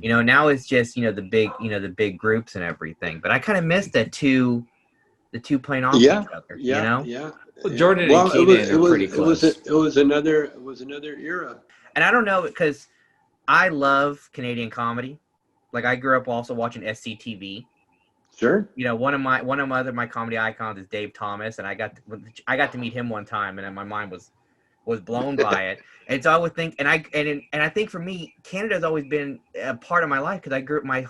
Now it's just the big groups and everything. But I kind of miss the two playing off each other. Yeah. Well, Jordan and Keenan are pretty close. It was another era. And I don't know because I love Canadian comedy. Like I grew up also watching SCTV. Sure. One of my comedy icons is Dave Thomas, and I got to meet him one time, and my mind was blown by it. And so I would think, and I think for me, Canada's always been a part of my life because I grew up my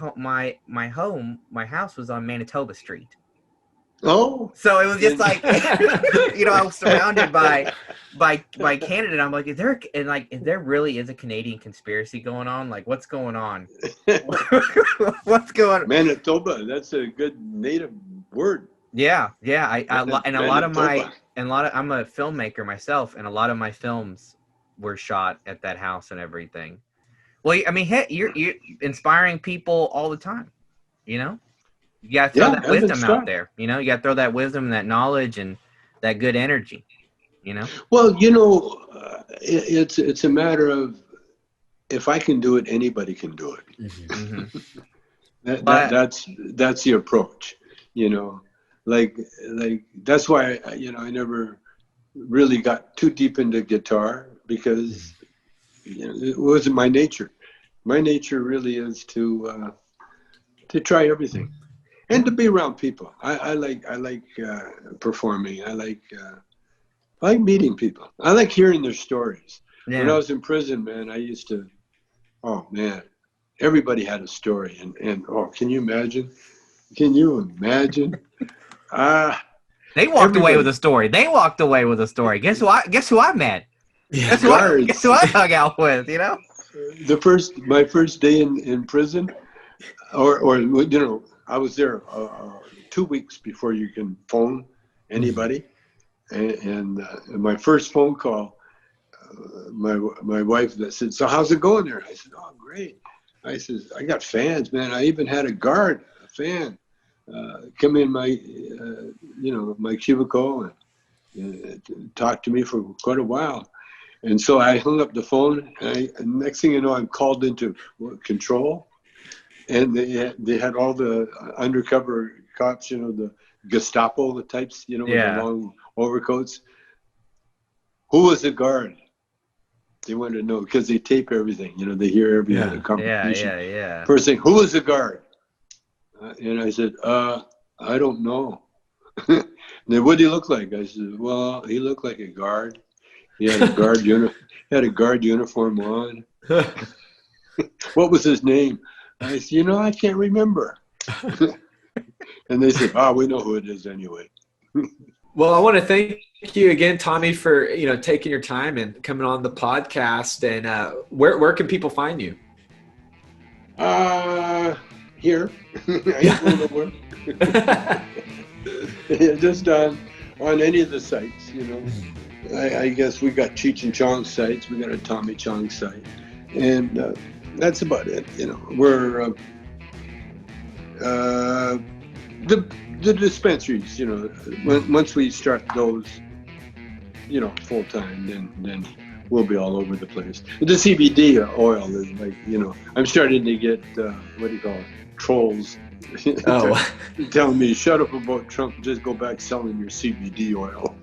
house was on Manitoba Street. Oh. So it was just like, I was surrounded by Canada. And I'm like, is there really is a Canadian conspiracy going on? Like, what's going on? What's going on? Manitoba. That's a good native word. Yeah. I'm a filmmaker myself, and a lot of my films were shot at that house and everything. Well, I mean, hey, you're inspiring people all the time, You gotta throw that wisdom out there, You gotta throw that wisdom, that knowledge, and that good energy, Well, it's a matter of if I can do it, anybody can do it. That's the approach, Like that's why I never really got too deep into guitar because it wasn't my nature. My nature really is to try everything. And to be around people. I like performing. I like meeting people. I like hearing their stories. Yeah. When I was in prison, man, I used to Oh man, everybody had a story, and oh, can you imagine? Can you imagine? They walked away with Everybody. a story. They walked away with a story. Guess who I met? Yeah. Guess who I hung out with, you know? My first day in prison, or you know, I was there 2 weeks before you can phone anybody, and my first phone call, my wife that said, "So how's it going there?" I said, "Oh, great." I said, "I got fans, man. I even had a fan, come in my, my cubicle and talk to me for quite a while." And so I hung up the phone, and next thing you know, I'm called into control, and they had all the undercover cops, you know, the Gestapo, the types, you know, with the long overcoats. Who was the guard? They wanted to know because they tape everything, you know, they hear every other conversation. Yeah. First thing, who was the guard? And I said, I don't know. Then what did he look like? I said, well, he looked like a guard. He had a guard uniform on. What was his name? I said, I can't remember. And they said, we know who it is anyway. Well, I want to thank you again, Tommy, for taking your time and coming on the podcast. And where can people find you? Here. I don't know where. Just on any of the sites, you know. I guess we got Cheech and Chong sites. We got a Tommy Chong site, and that's about it. You know, we're the dispensaries. You know, once we start those, you know, full time, then we'll be all over the place. The CBD oil is like, you know, I'm starting to get what do you call it? Trolls. Telling me, shut up about Trump, just go back selling your CBD oil.